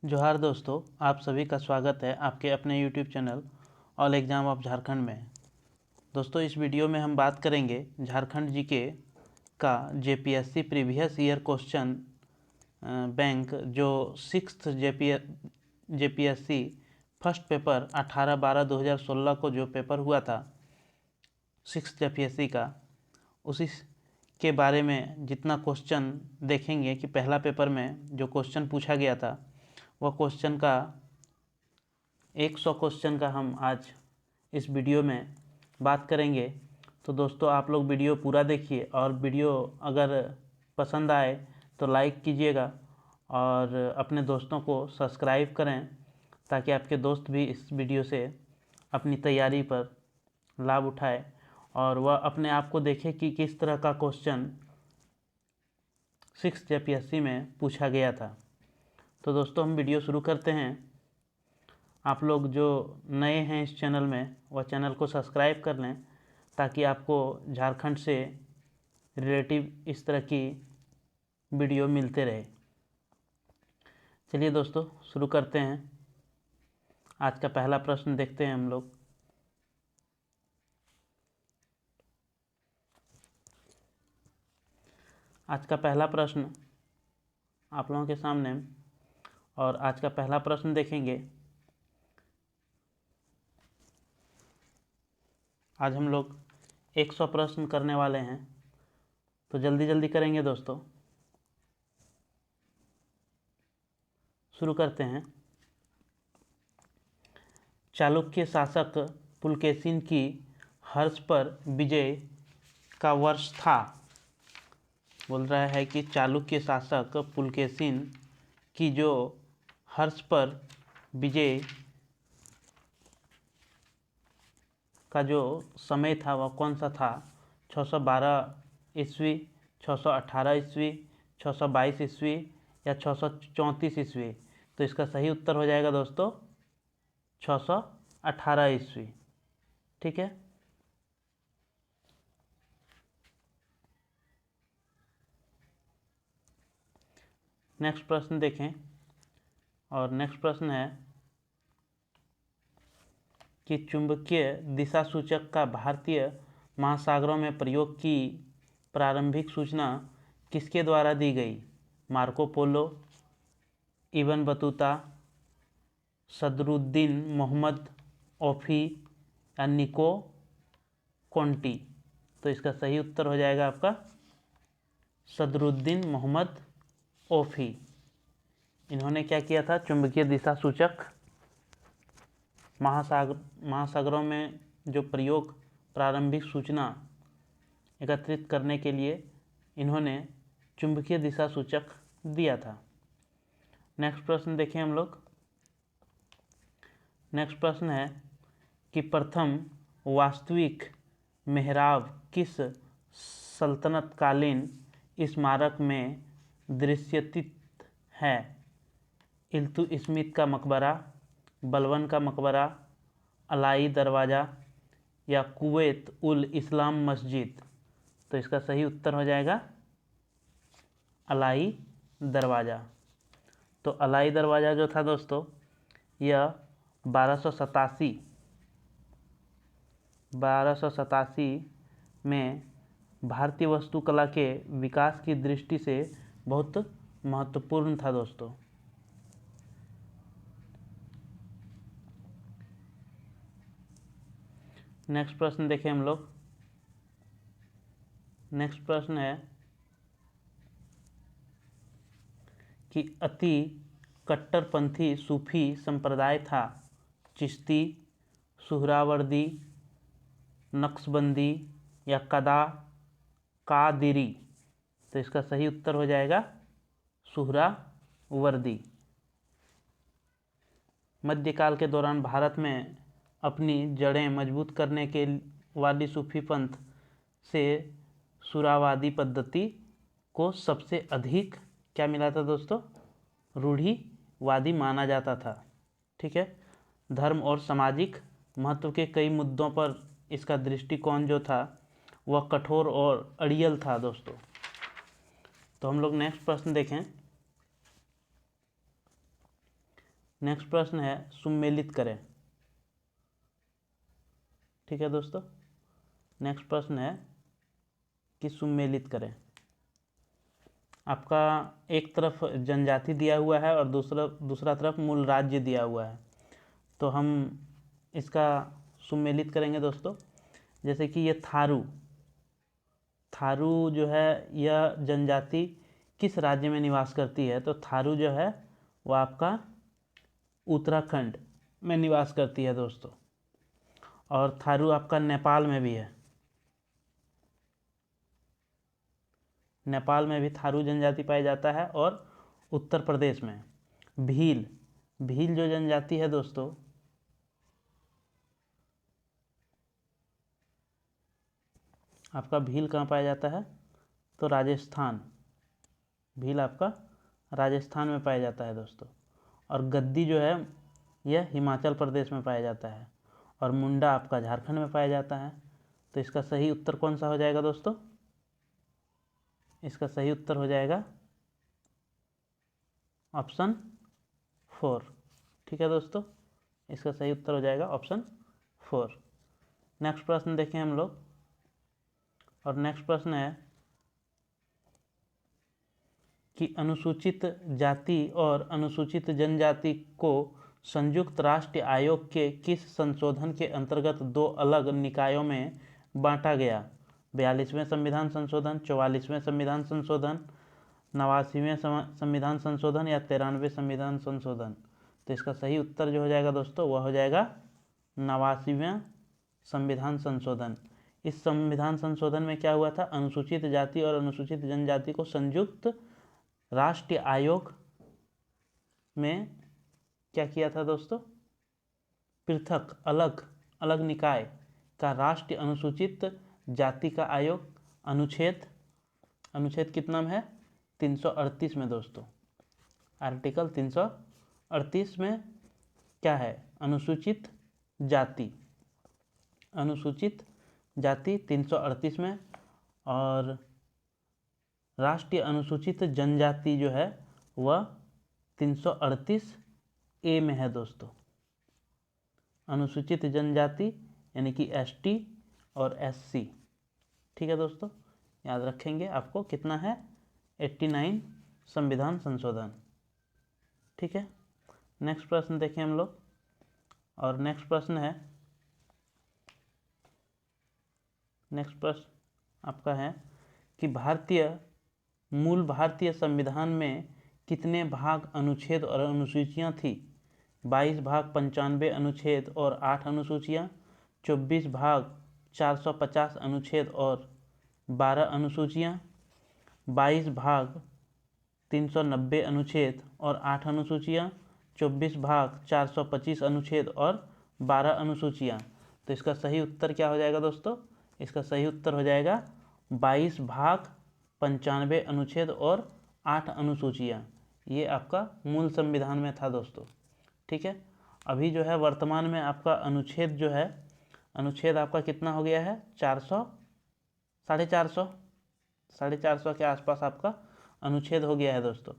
जोहार दोस्तों, आप सभी का स्वागत है आपके अपने YouTube channel all exam of Jharkhand में। दोस्तों, इस वीडियो में हम बात करेंगे झारखंड जीके का JPSC previous year question bank जो सिक्स्थ जेपीएससी फर्स्ट पेपर 18/12/2016 को जो पेपर हुआ था सिक्स्थ जेपीएससी का, उसी के बारे में जितना क्वेश्चन देखेंगे कि पहला पेपर में जो क्वेश्चन पूछा गया था वह क्वेश्चन का 100 क्वेश्चन का हम आज इस वीडियो में बात करेंगे। तो दोस्तों, आप लोग वीडियो पूरा देखिए और वीडियो अगर पसंद आए तो लाइक कीजिएगा और अपने दोस्तों को सब्सक्राइब करें ताकि आपके दोस्त भी इस वीडियो से अपनी तैयारी पर लाभ उठाए और वह अपने आप को देखे कि किस तरह का क्वेश्चन सिक्स्थ जेपीएससी में पूछा गया था। तो दोस्तों, हम वीडियो शुरू करते हैं। आप लोग जो नए हैं इस चैनल में वह चैनल को सब्सक्राइब कर लें ताकि आपको झारखंड से रिलेटिव इस तरह की वीडियो मिलते रहे। चलिए दोस्तों, शुरू करते हैं। आज का पहला प्रश्न देखते हैं हम लोग। आज का पहला प्रश्न आप लोगों के सामने, और आज का पहला प्रश्न देखेंगे। आज हम लोग 100 प्रश्न करने वाले हैं, तो जल्दी जल्दी करेंगे दोस्तों। शुरू करते हैं। चालुक्य शासक पुलकेशिन की हर्ष पर विजय का वर्ष था। बोल रहा है कि चालुक्य शासक पुलकेशिन की जो हर्ष पर विजय का जो समय था वह कौन सा था? 612 ईस्वी, 618 ईस्वी, 622 ईस्वी या 634 ईस्वी? तो इसका सही उत्तर हो जाएगा दोस्तों 618 ईस्वी। ठीक है। नेक्स्ट प्रश्न देखें, और नेक्स्ट प्रश्न है कि चुंबकीय दिशा सूचक का भारतीय महासागरों में प्रयोग की प्रारंभिक सूचना किसके द्वारा दी गई? Marco Polo, Ibn Battuta, Sadruddin Mohammad Aufi या निको कोंटी? तो इसका सही उत्तर हो जाएगा आपका सदरुद्दीन मोहम्मद ओफी। इन्होंने क्या किया था? चुंबकीय दिशा सूचक महासागरों में जो प्रयोग प्रारंभिक सूचना एकत्रित करने के लिए इन्होंने चुंबकीय दिशा सूचक दिया था। नेक्स्ट प्रश्न देखें हम लोग। नेक्स्ट प्रश्न है कि प्रथम वास्तविक मेहराब किस सल्तनतकालीन स्मारक में दृश्यतीत है? इल्तुतमिश का मकबरा, बलबन का मकबरा, अलाई दरवाज़ा या कुवैत उल इस्लाम मस्जिद? तो इसका सही उत्तर हो जाएगा अलाई दरवाज़ा। तो अलाई दरवाज़ा जो था दोस्तों, यह 1287 में भारतीय वास्तुकला के विकास की दृष्टि से बहुत महत्वपूर्ण था दोस्तों। नेक्स्ट प्रश्न देखें हम लोग। नेक्स्ट प्रश्न है कि अति कट्टरपंथी सूफी संप्रदाय था चिश्ती, सुहरावर्दी, नक्शबंदी या कादिरी? तो इसका सही उत्तर हो जाएगा सुहरावर्दी। मध्यकाल के दौरान भारत में अपनी जड़ें मजबूत करने के वाली सूफी पंथ से सुहरावादी पद्धति को सबसे अधिक क्या मिला था दोस्तों? रूढ़िवादी माना जाता था। ठीक है। धर्म और सामाजिक महत्व के कई मुद्दों पर इसका दृष्टिकोण जो था वह कठोर और अड़ियल था दोस्तों। तो हम लोग नेक्स्ट प्रश्न देखें। नेक्स्ट प्रश्न है सुमेलित करें। ठीक है दोस्तों, नेक्स्ट प्रश्न है कि सुमेलित करें। आपका एक तरफ जनजाति दिया हुआ है और दूसरा तरफ मूल राज्य दिया हुआ है, तो हम इसका सुमेलित करेंगे दोस्तों। जैसे कि ये थारू जो है यह जनजाति किस राज्य में निवास करती है, तो थारू जो है वह आपका उत्तराखंड में निवास करती है दोस्तों। और थारू आपका नेपाल में भी है, नेपाल में भी थारू जनजाति पाया जाता है और उत्तर प्रदेश में। भील जो जनजाति है दोस्तों, आपका भील कहाँ पाया जाता है, तो राजस्थान। भील आपका राजस्थान में पाया जाता है दोस्तों। और गद्दी जो है यह हिमाचल प्रदेश में पाया जाता है। और मुंडा आपका झारखंड में पाया जाता है। तो इसका सही उत्तर कौन सा हो जाएगा दोस्तों, इसका सही उत्तर हो जाएगा ऑप्शन 4। ठीक है दोस्तों, इसका सही उत्तर हो जाएगा ऑप्शन 4। नेक्स्ट प्रश्न देखें हम लोग, और नेक्स्ट प्रश्न है कि अनुसूचित जाति और अनुसूचित जनजाति को संयुक्त राष्ट्र आयोग के किस संशोधन के अंतर्गत दो अलग निकायों में बांटा गया। 42वें संविधान संशोधन, 44वें संविधान संशोधन, 89वें संविधान संशोधन या 93वें संविधान संशोधन। तो इसका सही उत्तर जो हो जाएगा दोस्तों वह हो जाएगा 89वें संविधान संशोधन। इस संविधान संशोधन में क्या हुआ था, अनुसूचित जाति और अनुसूचित जनजाति को संयुक्त राष्ट्रीय आयोग में क्या किया था दोस्तों, पृथक अलग निकाय का राष्ट्रीय अनुसूचित जाति का आयोग अनुच्छेद कितना में है, 338 में दोस्तों। आर्टिकल 338 में क्या है, अनुसूचित जाति 338 में। और राष्ट्रीय अनुसूचित जनजाति जो है वह 338A में है दोस्तों। अनुसूचित जनजाति यानी कि ST और SC। ठीक है दोस्तों, याद रखेंगे आपको कितना है, 89 संविधान संशोधन। ठीक है, नेक्स्ट प्रश्न देखें हम लोग, और नेक्स्ट प्रश्न आपका है कि मूल भारतीय संविधान में कितने भाग, अनुच्छेद और अनुसूचियां थी। 22 भाग, 95 अनुच्छेद और 8 अनुसूचियां, 24 भाग, 450 अनुच्छेद और 12 अनुसूचियां, 22 भाग, 390 अनुच्छेद और 8 अनुसूचियां, 24 भाग, 425 अनुच्छेद और 12 अनुसूचियां। तो इसका सही उत्तर क्या हो जाएगा दोस्तों, इसका सही उत्तर हो जाएगा 22 भाग, 95 अनुच्छेद और 8 अनुसूचियां। ये आपका मूल संविधान में था दोस्तों। ठीक है, अभी जो है वर्तमान में आपका अनुच्छेद जो है, अनुच्छेद आपका कितना हो गया है, 400, 450 के आसपास आपका अनुच्छेद हो गया है दोस्तों।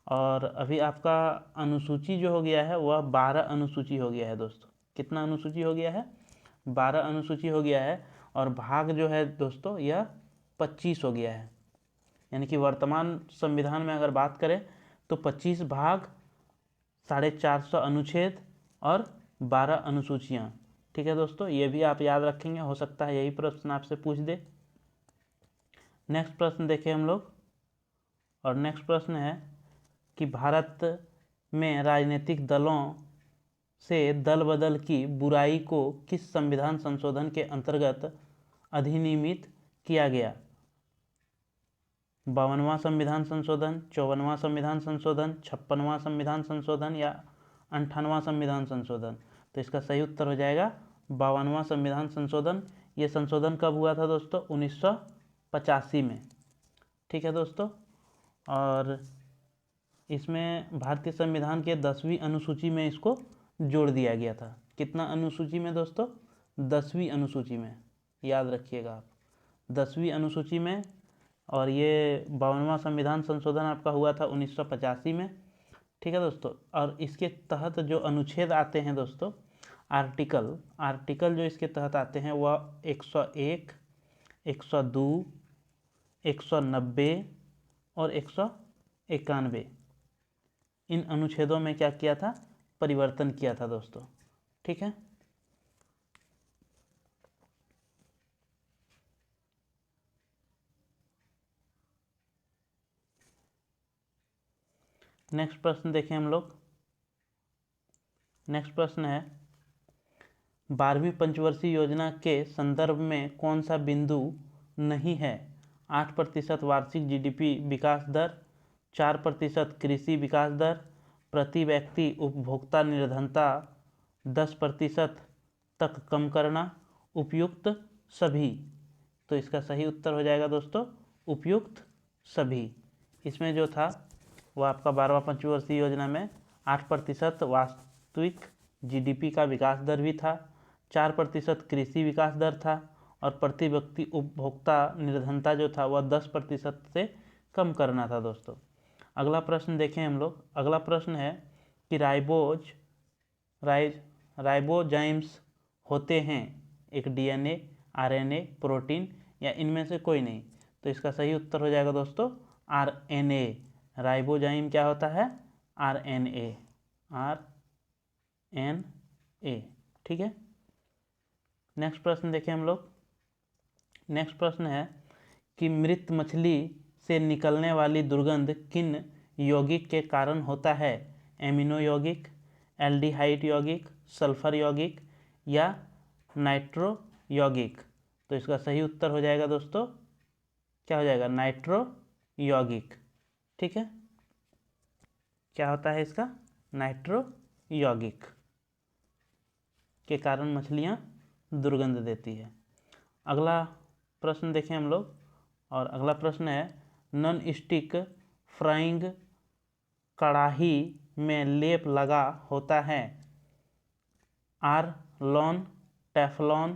और अभी आपका अनुसूची जो हो गया है वह 12 अनुसूची हो गया है दोस्तों। कितना अनुसूची हो गया है, 12 अनुसूची हो गया है। और भाग जो है दोस्तों यह 25 हो गया है। यानी कि वर्तमान संविधान में अगर बात करें तो 25 भाग, 450 अनुच्छेद और 12 अनुसूचियाँ। ठीक है दोस्तों, ये भी आप याद रखेंगे, हो सकता है यही प्रश्न आपसे पूछ दे। नेक्स्ट प्रश्न देखें हम लोग, और नेक्स्ट प्रश्न है कि भारत में राजनीतिक दलों से दल बदल की बुराई को किस संविधान संशोधन के अंतर्गत अधिनियमित किया गया। 52वां संविधान संशोधन, 54वां संविधान संशोधन, 56वां संविधान संशोधन या 58वां संविधान संशोधन। तो इसका सही उत्तर हो जाएगा 52वां संविधान संशोधन। ये संशोधन कब हुआ था दोस्तों, 1985 में। ठीक है दोस्तों, और इसमें भारतीय संविधान के 10वीं अनुसूची में इसको जोड़ दिया गया था। कितना अनुसूची में दोस्तों, 10वीं अनुसूची में, याद रखिएगा आप, 10वीं अनुसूची में। और ये 52वां संविधान संशोधन आपका हुआ था 1985 में। ठीक है दोस्तों। और इसके तहत जो अनुच्छेद आते हैं दोस्तों, आर्टिकल जो इसके तहत आते हैं वह 101, 102, 190 और 191, इन अनुच्छेदों में क्या किया था, परिवर्तन किया था दोस्तों। ठीक है, नेक्स्ट प्रश्न देखें हम लोग। नेक्स्ट प्रश्न है 12वीं पंचवर्षीय योजना के संदर्भ में कौन सा बिंदु नहीं है। 8% वार्षिक जीडीपी विकास दर, 4% कृषि विकास दर, प्रति व्यक्ति उपभोक्ता निर्धनता 10% तक कम करना, उपयुक्त सभी। तो इसका सही उत्तर हो जाएगा दोस्तों उपयुक्त सभी। इसमें जो था वो आपका 12वां पंचवर्षीय योजना में 8% वास्तविक जीडीपी का विकास दर भी था, 4% कृषि विकास दर था और प्रति व्यक्ति उपभोक्ता निर्धनता जो था वह 10% से कम करना था दोस्तों। अगला प्रश्न देखें हम लोग। अगला प्रश्न है कि राइबोजाइम्स होते हैं एक डीएनए, आरएनए, प्रोटीन या इनमें से कोई नहीं। तो इसका सही उत्तर हो जाएगा दोस्तों आरएनए। राइबोजाइम क्या होता है, आरएनए, आरएनए। ठीक है, नेक्स्ट प्रश्न देखें हम लोग। नेक्स्ट प्रश्न है कि मृत मछली से निकलने वाली दुर्गंध किन यौगिक के कारण होता है। एमिनो यौगिक, एल्डिहाइड यौगिक, सल्फर यौगिक या नाइट्रो यौगिक। तो इसका सही उत्तर हो जाएगा दोस्तों क्या हो जाएगा, नाइट्रो यौगिक। ठीक है, क्या होता है इसका, नाइट्रो यौगिक के कारण मछलियाँ दुर्गंध देती है। अगला प्रश्न देखें हम लोग। और अगला प्रश्न है नॉन स्टिक फ्राइंग कढ़ाई में लेप लगा होता है। आरलॉन, टेफलॉन,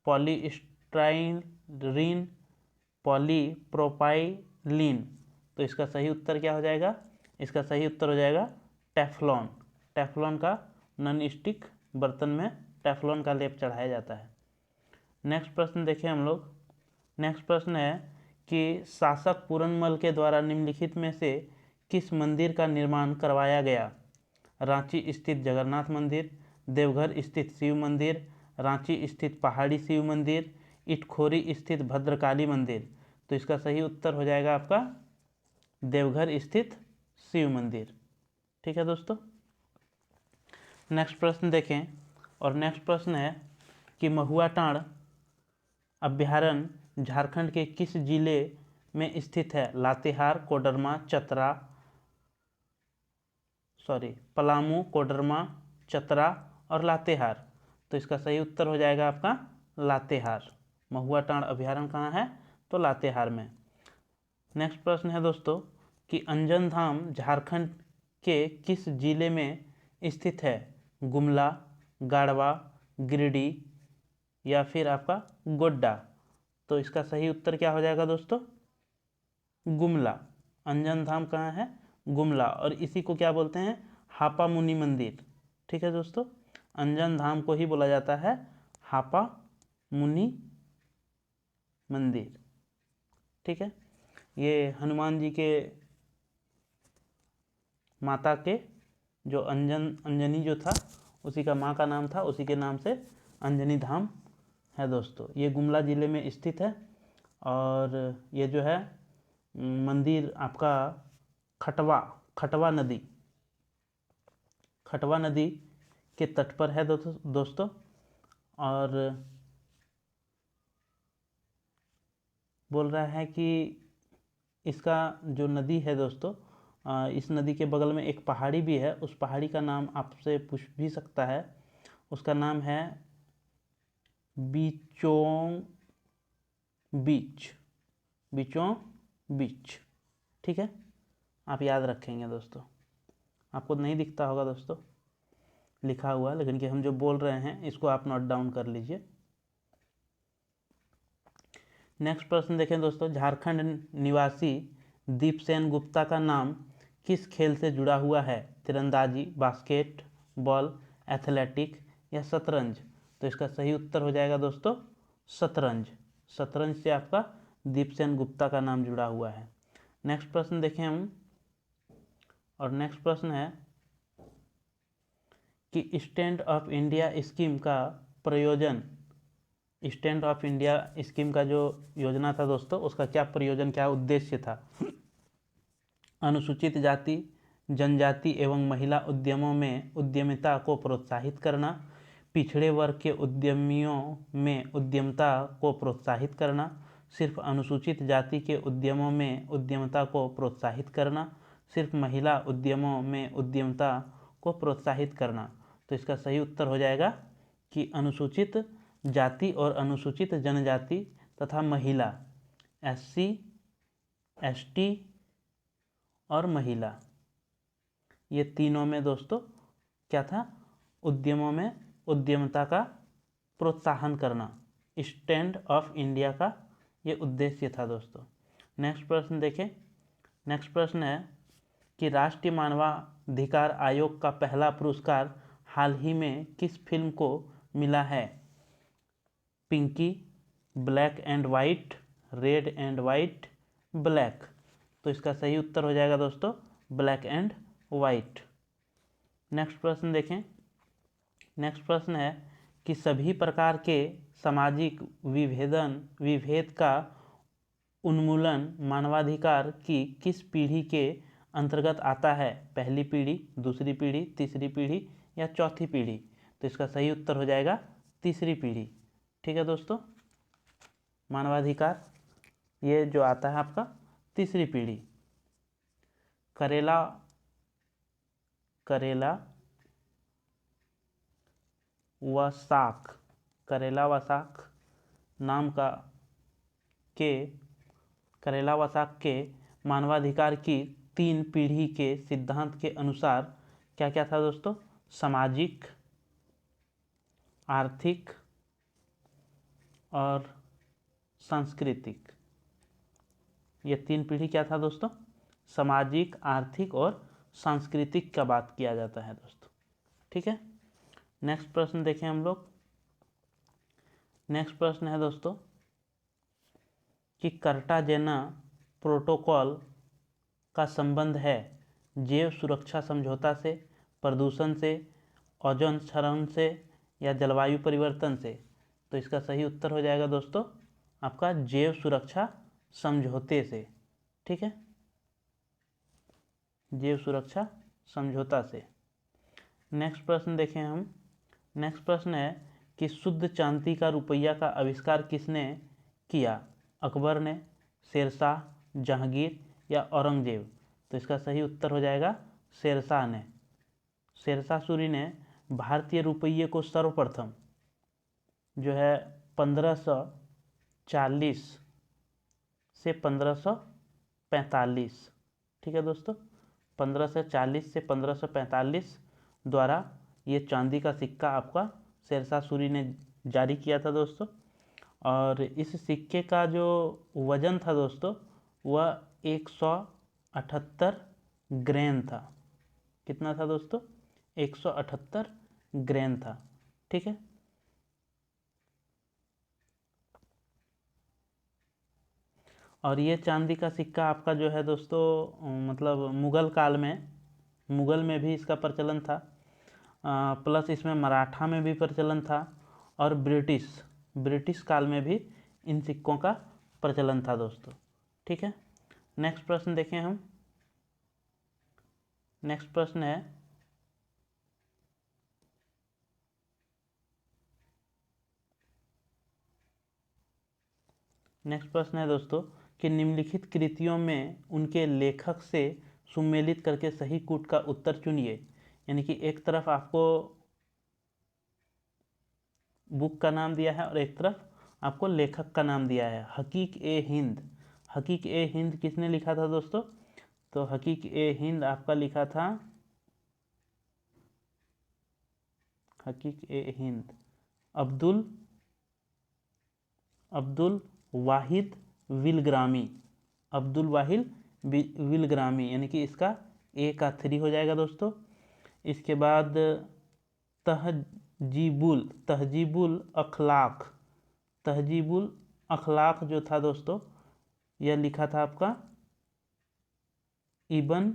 पॉलीस्टाइरीन, पॉलीप्रोपाइलीन। तो इसका सही उत्तर क्या हो जाएगा, इसका सही उत्तर हो जाएगा टेफलॉन। टेफलॉन का नॉन स्टिक बर्तन में टेफलॉन का लेप चढ़ाया जाता है। नेक्स्ट प्रश्न देखें हम लोग। नेक्स्ट प्रश्न है कि शासक पूरनमल के द्वारा निम्नलिखित में से किस मंदिर का निर्माण करवाया गया। रांची स्थित जगन्नाथ मंदिर, देवघर स्थित शिव मंदिर, रांची स्थित पहाड़ी शिव मंदिर, इटखोरी स्थित भद्रकाली मंदिर। तो इसका सही उत्तर हो जाएगा आपका देवघर स्थित शिव मंदिर। ठीक है दोस्तों, नेक्स्ट प्रश्न देखें। और नेक्स्ट प्रश्न है कि महुआटांड़ अभ्यारण्य झारखंड के किस जिले में स्थित है। लातेहार, कोडरमा, पलामू, कोडरमा, चतरा और लातेहार। तो इसका सही उत्तर हो जाएगा आपका लातेहार। महुआटांड़ अभ्यारण्य कहाँ है, तो लातेहार में। नेक्स्ट प्रश्न है दोस्तों कि अंजन धाम झारखंड के किस जिले में स्थित है। गुमला, गाड़वा, गिरिडीह या फिर आपका गोड्डा। तो इसका सही उत्तर क्या हो जाएगा दोस्तों, गुमला। अंजन धाम कहाँ है, गुमला। और इसी को क्या बोलते हैं, हापा मुनि मंदिर। ठीक है दोस्तों, अंजन धाम को ही बोला जाता है हापा मुनि मंदिर। ठीक है, ये हनुमान जी के माता के जो अंजनी जो था उसी का माँ का नाम था, उसी के नाम से अंजनी धाम है दोस्तों। ये गुमला ज़िले में स्थित है। और ये जो है मंदिर आपका खटवा नदी के तट पर है दोस्तों। और बोल रहा है कि इसका जो नदी है दोस्तों, इस नदी के बगल में एक पहाड़ी भी है। उस पहाड़ी का नाम आपसे पूछ भी सकता है। उसका नाम है बिचोंग बीच। ठीक है, आप याद रखेंगे दोस्तों। आपको नहीं दिखता होगा दोस्तों लिखा हुआ, लेकिन कि हम जो बोल रहे हैं इसको आप नोट डाउन कर लीजिए। नेक्स्ट प्रश्न देखें दोस्तों। झारखंड निवासी दीपसेन गुप्ता का नाम किस खेल से जुड़ा हुआ है? तीरंदाजी, बास्केट बॉल, एथलेटिक या शतरंज? तो इसका सही उत्तर हो जाएगा दोस्तों शतरंज। शतरंज से आपका दीपसेन गुप्ता का नाम जुड़ा हुआ है। नेक्स्ट प्रश्न देखें हम, और नेक्स्ट प्रश्न है कि स्टैंड अप इंडिया स्कीम का प्रयोजन, स्टैंड अप इंडिया स्कीम का जो योजना था दोस्तों, उसका क्या प्रयोजन, क्या उद्देश्य था? अनुसूचित जाति, जनजाति एवं महिला उद्यमों में उद्यमिता को प्रोत्साहित करना, पिछड़े वर्ग के उद्यमियों में उद्यमिता को प्रोत्साहित करना, सिर्फ अनुसूचित जाति के उद्यमों में उद्यमिता को प्रोत्साहित करना, सिर्फ महिला उद्यमों में उद्यमिता को प्रोत्साहित करना? तो इसका सही उत्तर हो जाएगा कि अनुसूचित जाति और अनुसूचित जनजाति तथा महिला, SC, ST और महिला, ये तीनों में दोस्तों क्या था? उद्यमों में उद्यमिता का प्रोत्साहन करना, स्टैंड ऑफ इंडिया का ये उद्देश्य था दोस्तों। नेक्स्ट प्रश्न देखें। नेक्स्ट प्रश्न है कि राष्ट्रीय मानवाधिकार आयोग का पहला पुरस्कार हाल ही में किस फिल्म को मिला है? Pinky, black and white, red and white, black? तो इसका सही उत्तर हो जाएगा दोस्तों ब्लैक एंड वाइट। नेक्स्ट प्रश्न देखें। नेक्स्ट प्रश्न है कि सभी प्रकार के सामाजिक विभेद का उन्मूलन मानवाधिकार की किस पीढ़ी के अंतर्गत आता है? पहली पीढ़ी, दूसरी पीढ़ी, तीसरी पीढ़ी या चौथी पीढ़ी? तो इसका सही उत्तर हो जाएगा तीसरी पीढ़ी। ठीक है दोस्तों, मानवाधिकार ये जो आता है आपका तीसरी पीढ़ी। करेला व साख नाम का करेला व साख के मानवाधिकार की 3 पीढ़ी के सिद्धांत के अनुसार क्या क्या था दोस्तों? सामाजिक, आर्थिक और सांस्कृतिक। ये 3 पीढ़ी क्या था दोस्तों? सामाजिक, आर्थिक और सांस्कृतिक का बात किया जाता है दोस्तों। ठीक है, नेक्स्ट प्रश्न देखें हम लोग। नेक्स्ट प्रश्न है दोस्तों कि कार्टाजेना प्रोटोकॉल का संबंध है जैव सुरक्षा समझौता से, प्रदूषण से, ओजोन क्षरण से या जलवायु परिवर्तन से? तो इसका सही उत्तर हो जाएगा दोस्तों आपका जैव सुरक्षा समझौते से। ठीक है, जैव सुरक्षा समझौता से। नेक्स्ट प्रश्न देखें हम। नेक्स्ट प्रश्न है कि शुद्ध चांदी का रुपया का आविष्कार किसने किया? अकबर ने, शेरशाह, जहांगीर या औरंगजेब? तो इसका सही उत्तर हो जाएगा शेरशाह ने। शेरशाह सूरी ने भारतीय रुपये को सर्वप्रथम जो है 1540 से 1545, ठीक है दोस्तों, 1540 से 1545 द्वारा ये चांदी का सिक्का आपका शेरशाह सूरी ने जारी किया था दोस्तों। और इस सिक्के का जो वजन था दोस्तों वह 178 ग्रेन था। कितना था दोस्तों? 178 ग्रेन था। ठीक है, और ये चांदी का सिक्का आपका जो है दोस्तों मतलब मुगल में भी इसका प्रचलन था, प्लस इसमें मराठा में भी प्रचलन था और ब्रिटिश काल में भी इन सिक्कों का प्रचलन था दोस्तों। ठीक है, नेक्स्ट प्रश्न देखें हम। नेक्स्ट प्रश्न है दोस्तों कि निम्नलिखित कृतियों में उनके लेखक से सुमेलित करके सही कूट का उत्तर चुनिए। यानी कि एक तरफ आपको बुक का नाम दिया है और एक तरफ आपको लेखक का नाम दिया है। हकीक ए हिंद किसने लिखा था दोस्तों? तो हकीक ए हिंद आपका लिखा था अब्दुल वाहिद विलग्रामी। यानी कि इसका ए का 3 हो जाएगा दोस्तों। इसके बाद तहजीबुल अखलाक, तहजीबुल अखलाक जो था दोस्तों, यह लिखा था आपका इबन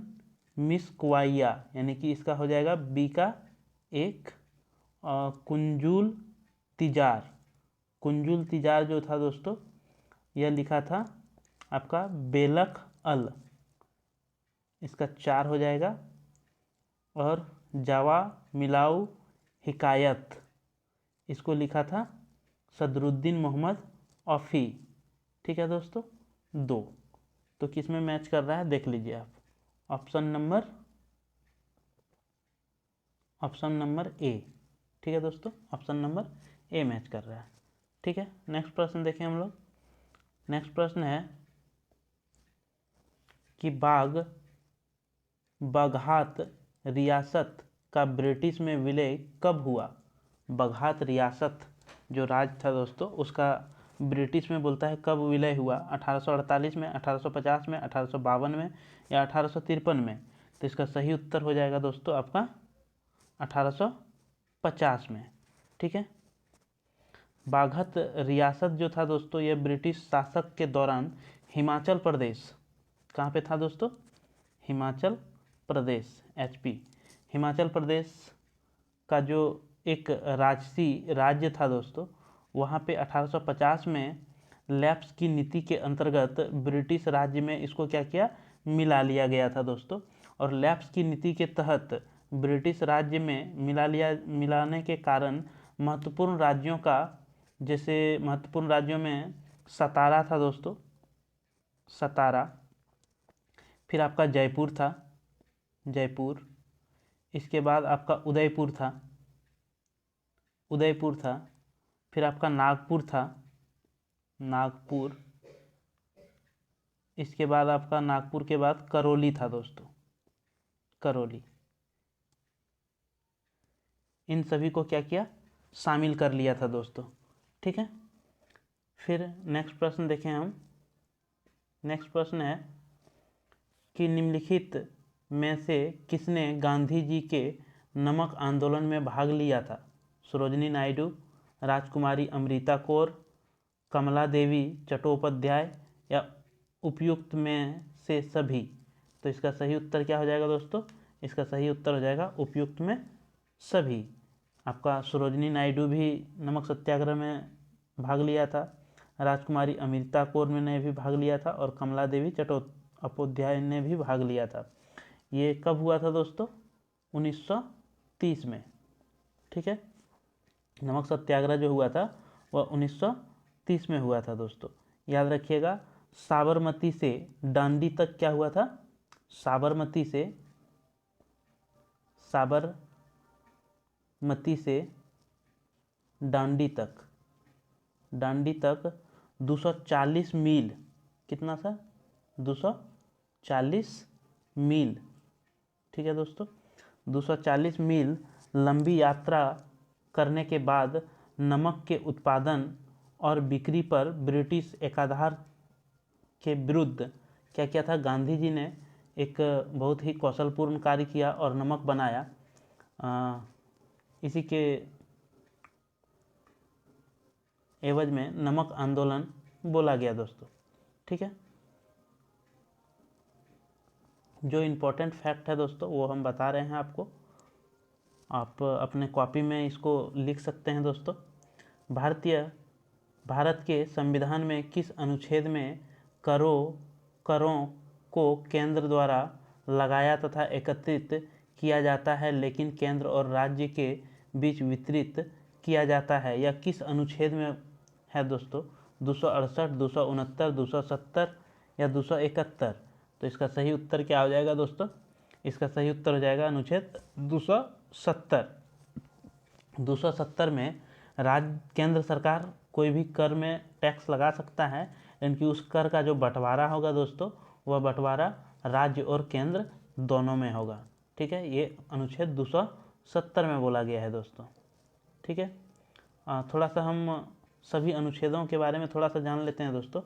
मिस्क्वाइया, यानी कि इसका हो जाएगा बी का 1। कुंजुल तिजार, कुंजुल तिजार जो था दोस्तों, यह लिखा था आपका बेलख अल, इसका 4 हो जाएगा। और जावा मिलाऊ हिकायत, इसको लिखा था सदरुद्दीन मोहम्मद औफी, ठीक है दोस्तों, 2। तो किस में मैच कर रहा है देख लीजिए आप, ऑप्शन नंबर ए, ठीक है दोस्तों, ऑप्शन नंबर ए मैच कर रहा है, ठीक है। नेक्स्ट प्रश्न देखें हम लोग। नेक्स्ट प्रश्न है कि बगहात रियासत का ब्रिटिश में विलय कब हुआ। बगहात रियासत जो राज्य था दोस्तों, उसका ब्रिटिश में बोलता है कब विलय हुआ, 1848 में, 1850 में, 1852 में या 1853 में। तो इसका सही उत्तर हो जाएगा दोस्तों आपका 1850 में, ठीक है। बाघत रियासत जो था दोस्तों, यह ब्रिटिश शासक के दौरान हिमाचल प्रदेश, कहाँ पे था दोस्तों, हिमाचल प्रदेश, एचपी, हिमाचल प्रदेश का जो एक राजसी राज्य था दोस्तों, वहाँ पे 1850 में लैप्स की नीति के अंतर्गत ब्रिटिश राज्य में इसको क्या किया, मिला लिया गया था दोस्तों। और लैप्स की नीति के तहत ब्रिटिश राज्य में मिलाने के कारण महत्वपूर्ण राज्यों का, जैसे महत्वपूर्ण राज्यों में सतारा था दोस्तों, सतारा, फिर आपका जयपुर था, जयपुर, इसके बाद आपका उदयपुर था, उदयपुर था, फिर आपका नागपुर था, नागपुर, इसके बाद आपका नागपुर के बाद करौली था दोस्तों, करौली। इन सभी को क्या किया, शामिल कर लिया था दोस्तों, ठीक है। फिर नेक्स्ट प्रश्न देखें हम। नेक्स्ट प्रश्न है कि निम्नलिखित में से किसने गांधी जी के नमक आंदोलन में भाग लिया था। सरोजिनी नायडू, राजकुमारी अमृता कौर, कमला देवी चट्टोपाध्याय या उपयुक्त में से सभी। तो इसका सही उत्तर क्या हो जाएगा दोस्तों, इसका सही उत्तर हो जाएगा उपयुक्त में सभी। आपका सरोजिनी नायडू भी नमक सत्याग्रह में भाग लिया था, राजकुमारी अमृता कौर ने भी भाग लिया था और कमला देवी चट्टोपाध्याय ने भी भाग लिया था। ये कब हुआ था दोस्तों, 1930 में, ठीक है। नमक सत्याग्रह जो हुआ था वह 1930 में हुआ था दोस्तों, याद रखिएगा। साबरमती से डांडी तक क्या हुआ था, साबरमती से डांडी तक 240 मील, कितना सा, 240 मील, ठीक है दोस्तों। 240 मील लंबी यात्रा करने के बाद नमक के उत्पादन और बिक्री पर ब्रिटिश एकाधार के विरुद्ध क्या किया था, गांधी जी ने एक बहुत ही कौशलपूर्ण कार्य किया और नमक बनाया। इसी के एवज में नमक आंदोलन बोला गया दोस्तों, ठीक है। जो इम्पोर्टेंट फैक्ट है दोस्तों वो हम बता रहे हैं आपको, आप अपने कॉपी में इसको लिख सकते हैं दोस्तों। भारत के संविधान में किस अनुच्छेद में करों को केंद्र द्वारा लगाया तथा एकत्रित किया जाता है लेकिन केंद्र और राज्य के बीच वितरित किया जाता है, या किस अनुच्छेद में है दोस्तों, 268, 269, 270 या 271। तो इसका सही उत्तर क्या हो जाएगा दोस्तों, इसका सही उत्तर हो जाएगा अनुच्छेद 270। 270 में केंद्र सरकार कोई भी कर में टैक्स लगा सकता है, लेकिन उस कर का जो बंटवारा होगा दोस्तों, वह बंटवारा राज्य और केंद्र दोनों में होगा, ठीक है। ये अनुच्छेद 270 में बोला गया है दोस्तों, ठीक है। थोड़ा सा हम सभी अनुच्छेदों के बारे में थोड़ा सा जान लेते हैं दोस्तों।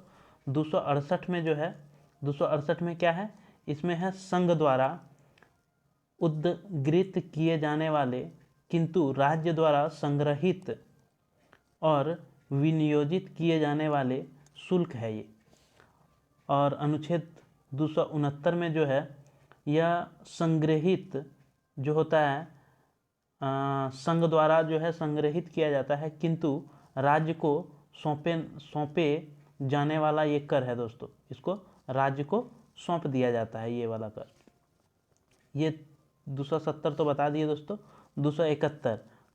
268 में जो है, 268 में क्या है, इसमें है संघ द्वारा उद्धृत किए जाने वाले किंतु राज्य द्वारा संग्रहित और विनियोजित किए जाने वाले शुल्क है ये। और अनुच्छेद 269 में जो है यह संग्रहित जो होता है संघ द्वारा जो है संग्रहित किया जाता है किंतु राज्य को सौंपे जाने वाला ये कर है दोस्तों। इसको राज्य को सौंप दिया जाता है ये वाला कर। ये 270 तो बता दिए दोस्तों।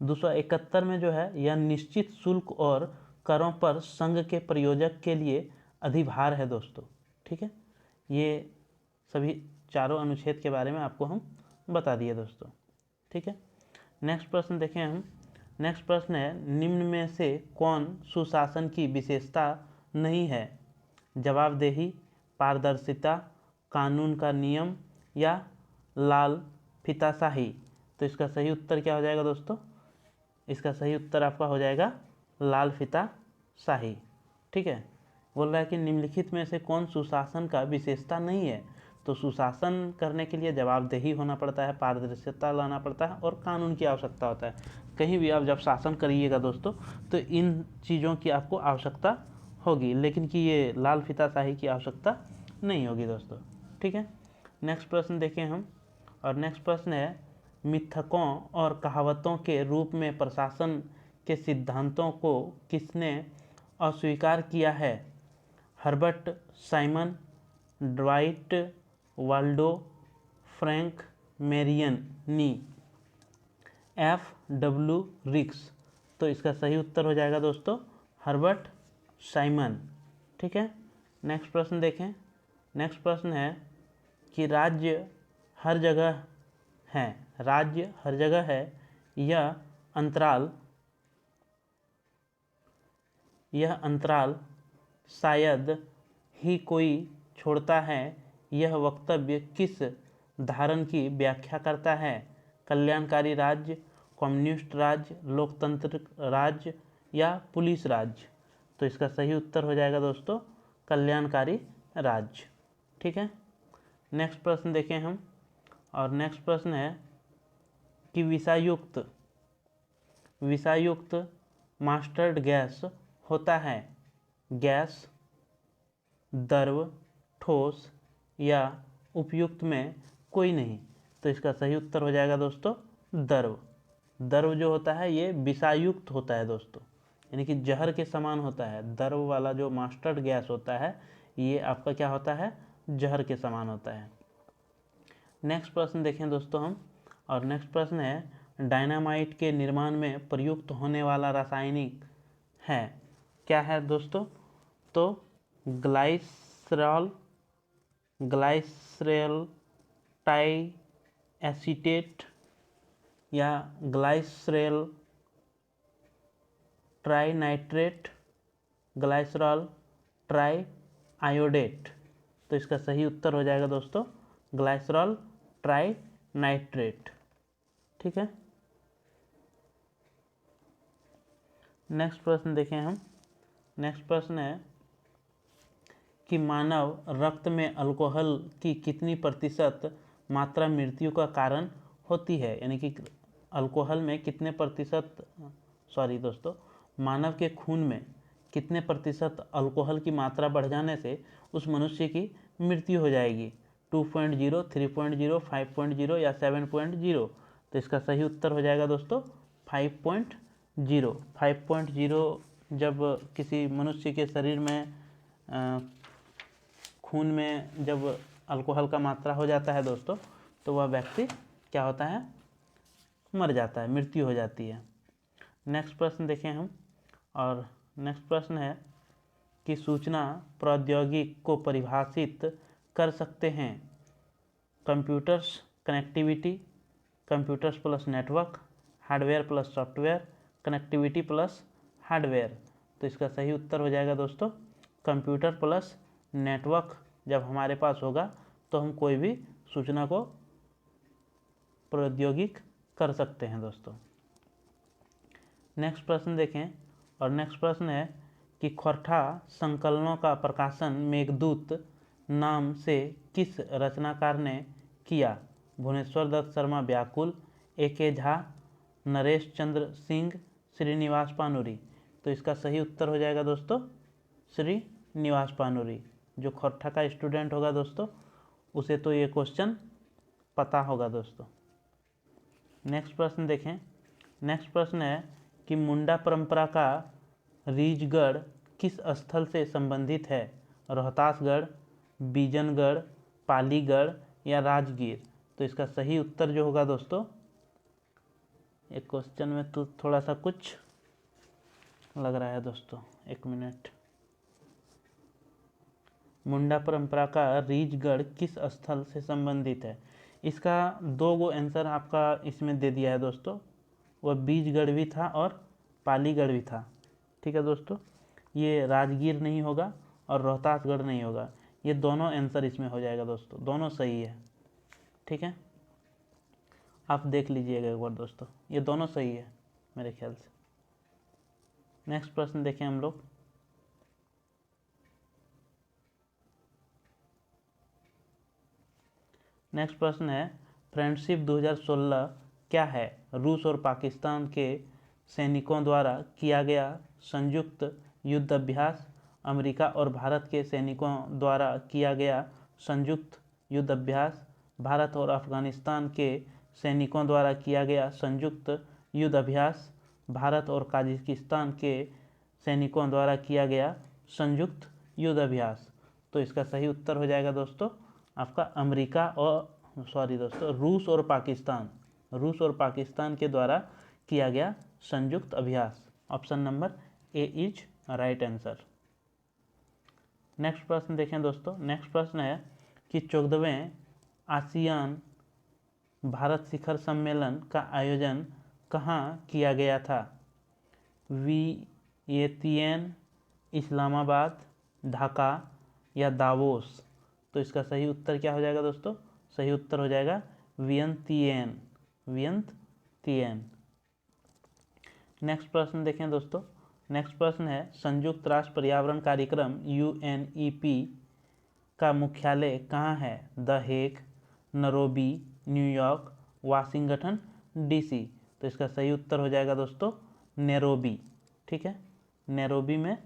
271 में जो है यह निश्चित शुल्क और करों पर संघ के प्रयोजक के लिए अधिभार है दोस्तों। ठीक है, ये सभी चारों अनुच्छेद के बारे में आपको हम बता दिए दोस्तों। ठीक है, नेक्स्ट प्रश्न देखें हम। नेक्स्ट प्रश्न है, निम्न में से कौन सुशासन की विशेषता नहीं है? जवाबदेही, पारदर्शिता, कानून का नियम या लाल फीताशाही। तो इसका सही उत्तर क्या हो जाएगा दोस्तों? इसका सही उत्तर आपका हो जाएगा लाल फीताशाही। ठीक है, बोल रहा है कि निम्नलिखित में से कौन सुशासन का विशेषता नहीं है? तो सुशासन करने के लिए जवाबदेही होना पड़ता है, पारदर्शिता लाना पड़ता है और कानून की आवश्यकता होता है। कहीं भी आप जब शासन करिएगा दोस्तों तो इन चीज़ों की आपको आवश्यकता होगी, लेकिन कि ये लाल फीताशाही की आवश्यकता नहीं होगी दोस्तों। ठीक है, नेक्स्ट प्रश्न देखें हम। और नेक्स्ट प्रश्न है, मिथकों और कहावतों के रूप में प्रशासन के सिद्धांतों को किसने अस्वीकार किया है? Herbert Simon, Dwight Waldo, Frank Marini, F.W. Riggs. तो इसका सही उत्तर हो जाएगा दोस्तों हर्बर्ट साइमन। ठीक है, नेक्स्ट प्रश्न देखें। नेक्स्ट प्रश्न है कि राज्य हर जगह है, राज्य हर जगह है, यह अंतराल शायद ही कोई छोड़ता है। यह वक्तव्य किस धारण की व्याख्या करता है? कल्याणकारी राज्य, कम्युनिस्ट राज्य, लोकतांत्रिक राज्य या पुलिस राज्य। तो इसका सही उत्तर हो जाएगा दोस्तों कल्याणकारी राज्य। ठीक है, नेक्स्ट प्रश्न देखें हम। और नेक्स्ट प्रश्न है कि विषायुक्त मास्टर्ड गैस होता है गैस, द्रव, ठोस या उपयुक्त में कोई नहीं। तो इसका सही उत्तर हो जाएगा दोस्तों द्रव। द्रव जो होता है ये विषायुक्त होता है दोस्तों, यानी कि जहर के समान होता है। द्रव वाला जो मास्टर्ड गैस होता है ये आपका क्या होता है? जहर के समान होता है। नेक्स्ट प्रश्न देखें दोस्तों हम। और नेक्स्ट प्रश्न है, डायनामाइट के निर्माण में प्रयुक्त होने वाला रासायनिक है क्या है दोस्तों? तो ग्लाइसरॉल, टाई एसीटेट या glycerol try nitrate, glycerol try iodate. तो इसका सही उत्तर हो जाएगा दोस्तों ग्लाइसरॉल ट्राई नाइट्रेट। ठीक है, नेक्स्ट प्रश्न देखें हम। नेक्स्ट प्रश्न है कि मानव रक्त में अल्कोहल की कितनी प्रतिशत मात्रा मृत्यु का कारण होती है? यानी कि अल्कोहल में कितने प्रतिशत, सॉरी दोस्तों, मानव के खून में कितने प्रतिशत अल्कोहल की मात्रा बढ़ जाने से उस मनुष्य की मृत्यु हो जाएगी? 2.0, 3.0, 5.0 या 7.0। तो इसका सही उत्तर हो जाएगा दोस्तों 5.0। 5.0 जब किसी मनुष्य के शरीर में खून में जब अल्कोहल का मात्रा हो जाता है दोस्तों तो वह व्यक्ति क्या होता है? मर जाता है, मृत्यु हो जाती है। नेक्स्ट प्रश्न देखें हम। और नेक्स्ट प्रश्न है कि सूचना प्रौद्योगिकी को परिभाषित कर सकते हैं? Computers connectivity, computers plus network, hardware plus software, connectivity plus hardware. तो इसका सही उत्तर हो जाएगा दोस्तों कंप्यूटर प्लस नेटवर्क। जब हमारे पास होगा तो हम कोई भी सूचना को प्रौद्योगिक कर सकते हैं दोस्तों। नेक्स्ट प्रश्न देखें। और नेक्स्ट प्रश्न है कि खोरठा संकलनों का प्रकाशन मेघदूत नाम से किस रचनाकार ने किया? भुवनेश्वर दत्त शर्मा व्याकुल, A.K. झा, नरेश चंद्र सिंह, श्रीनिवास पानुरी। तो इसका सही उत्तर हो जाएगा दोस्तों श्रीनिवास पानुरी। जो खोरठा का स्टूडेंट होगा दोस्तों उसे तो ये क्वेश्चन पता होगा दोस्तों। नेक्स्ट प्रश्न देखें। नेक्स्ट प्रश्न है कि मुंडा परंपरा का रीजगढ़ किस स्थल से संबंधित है? रोहतासगढ़, बीजनगढ़, पालीगढ़ या राजगीर। तो इसका सही उत्तर जो होगा दोस्तों, एक क्वेश्चन में तो थोड़ा सा कुछ लग रहा है दोस्तों, एक मिनट। मुंडा परंपरा का रीजगढ़ किस स्थल से संबंधित है? इसका दो गो आंसर आपका इसमें दे दिया है दोस्तों, वह बीजगढ़ भी था और पालीगढ़ भी था। ठीक है दोस्तों, ये राजगीर नहीं होगा और रोहतासगढ़ नहीं होगा, ये दोनों आंसर इसमें हो जाएगा दोस्तों, दोनों सही है। ठीक है, आप देख लीजिएगा एक बार दोस्तों, ये दोनों सही है मेरे ख्याल से। नेक्स्ट प्रश्न देखें हम लोग। नेक्स्ट प्रश्न है फ्रेंडशिप 2016 क्या है? रूस और पाकिस्तान के सैनिकों द्वारा किया गया संयुक्त युद्ध अभ्यास, अमेरिका और भारत के सैनिकों द्वारा किया गया संयुक्त युद्ध अभ्यास, भारत और अफगानिस्तान के सैनिकों द्वारा किया गया संयुक्त युद्ध अभ्यास, भारत और कजाकिस्तान के सैनिकों द्वारा किया गया संयुक्त युद्ध अभ्यास। तो इसका सही उत्तर हो जाएगा दोस्तों आपका अमेरिका और रूस और पाकिस्तान के द्वारा किया गया संयुक्त अभ्यास। Option number A is right answer. Next प्रश्न देखें दोस्तों। नेक्स्ट प्रश्न है कि 14वें आसियान भारत शिखर सम्मेलन का आयोजन कहाँ किया गया था? वियेतियन, इस्लामाबाद, ढाका या दावोस। तो इसका सही उत्तर क्या हो जाएगा दोस्तों? सही उत्तर हो जाएगा वियंतियन। नेक्स्ट प्रश्न देखें दोस्तों। नेक्स्ट प्रश्न है संयुक्त राष्ट्र पर्यावरण कार्यक्रम UNEP का मुख्यालय कहाँ है? The Hague, Nairobi, New York, Washington DC। तो इसका सही उत्तर हो जाएगा दोस्तों नैरोबी। ठीक है, नैरोबी में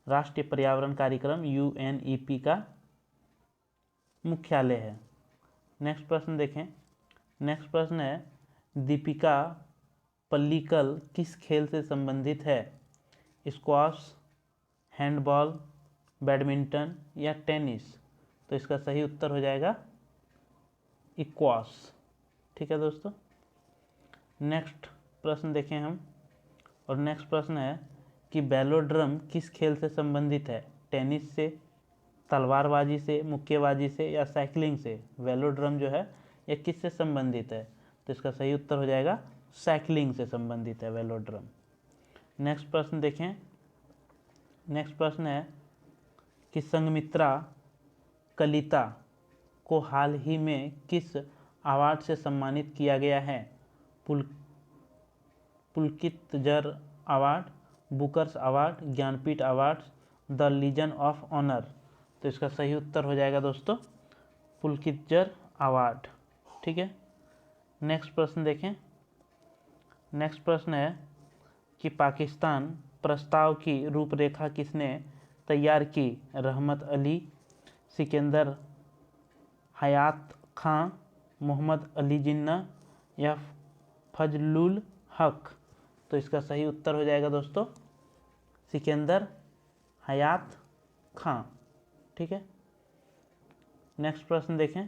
राष्ट्रीय पर्यावरण कार्यक्रम UNEP का मुख्यालय है। नेक्स्ट प्रश्न देखें। नेक्स्ट प्रश्न है दीपिका पल्लिकल किस खेल से संबंधित है? स्क्वॉश, हैंडबॉल, बैडमिंटन या टेनिस। तो इसका सही उत्तर हो जाएगा स्क्वॉश। ठीक है दोस्तों। नेक्स्ट प्रश्न देखें हम, और नेक्स्ट प्रश्न है कि वेलोड्रम किस खेल से संबंधित है? टेनिस से, तलवारबाजी से, मुक्केबाजी से या साइकिलिंग से। वेलोड्रम जो है ये किससे संबंधित है? तो इसका सही उत्तर हो जाएगा साइकिलिंग से संबंधित है वेलोड्रम। नेक्स्ट प्रश्न देखें। नेक्स्ट प्रश्न है कि संघमित्रा कलिता को हाल ही में किस अवार्ड से सम्मानित किया गया है? Pulitzer award, Booker's award, Jnanpith award, the Legion of Honour. तो इसका सही उत्तर हो जाएगा दोस्तों पुलकितजर अवार्ड। ठीक है, नेक्स्ट प्रश्न देखें। नेक्स्ट प्रश्न है कि पाकिस्तान प्रस्ताव की रूपरेखा किसने तैयार की? रहमत अली, सिकंदर हयात खां, मोहम्मद अली जिन्ना या फजलुल हक। तो इसका सही उत्तर हो जाएगा दोस्तों सिकंदर हयात खां। ठीक है, नेक्स्ट प्रश्न देखें।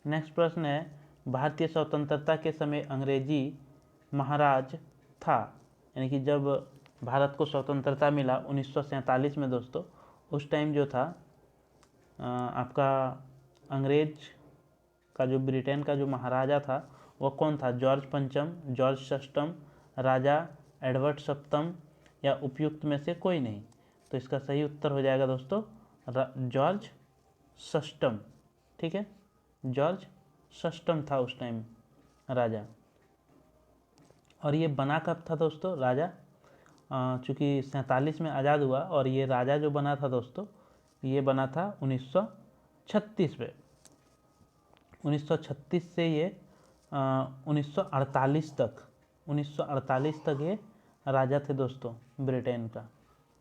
नेक्स्ट प्रश्न है भारतीय स्वतंत्रता के समय अंग्रेजी महाराज था, यानी कि जब भारत को स्वतंत्रता मिला 1947 में दोस्तों, उस टाइम जो था आपका अंग्रेज का जो ब्रिटेन का जो महाराजा था वह कौन था? जॉर्ज पंचम, जॉर्ज षष्ठम, राजा एडवर्ड सप्तम या उपयुक्त में से कोई नहीं। तो इसका सही उत्तर हो जाएगा दोस्तों जॉर्ज षष्ठम। ठीक है, जॉर्ज षष्ठम था उस टाइम राजा। और ये बना कब था दोस्तों राजा? चूँकि 47 में आज़ाद हुआ और ये राजा जो बना था दोस्तों ये बना था 1936 में। 1936 से ये 1948 तक ये राजा थे दोस्तों ब्रिटेन का।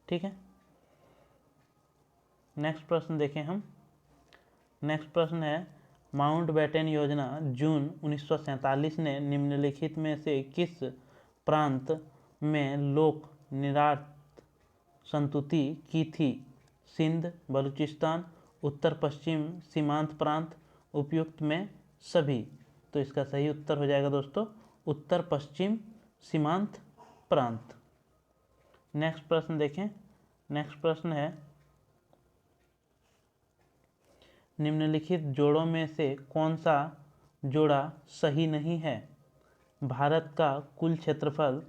ठीक है, नेक्स्ट प्रश्न देखें हम। नेक्स्ट प्रश्न है, माउंटबेटन योजना जून 1947 ने निम्नलिखित में से किस प्रांत में लोक निरात संतुति की थी? सिंध, बलूचिस्तान, उत्तर पश्चिम सीमांत प्रांत, उपयुक्त में सभी। तो इसका सही उत्तर हो जाएगा दोस्तों उत्तर पश्चिम सीमांत प्रांत। नेक्स्ट प्रश्न देखें। नेक्स्ट प्रश्न है, निम्नलिखित जोड़ों में से कौन सा जोड़ा सही नहीं है? भारत का कुल क्षेत्रफल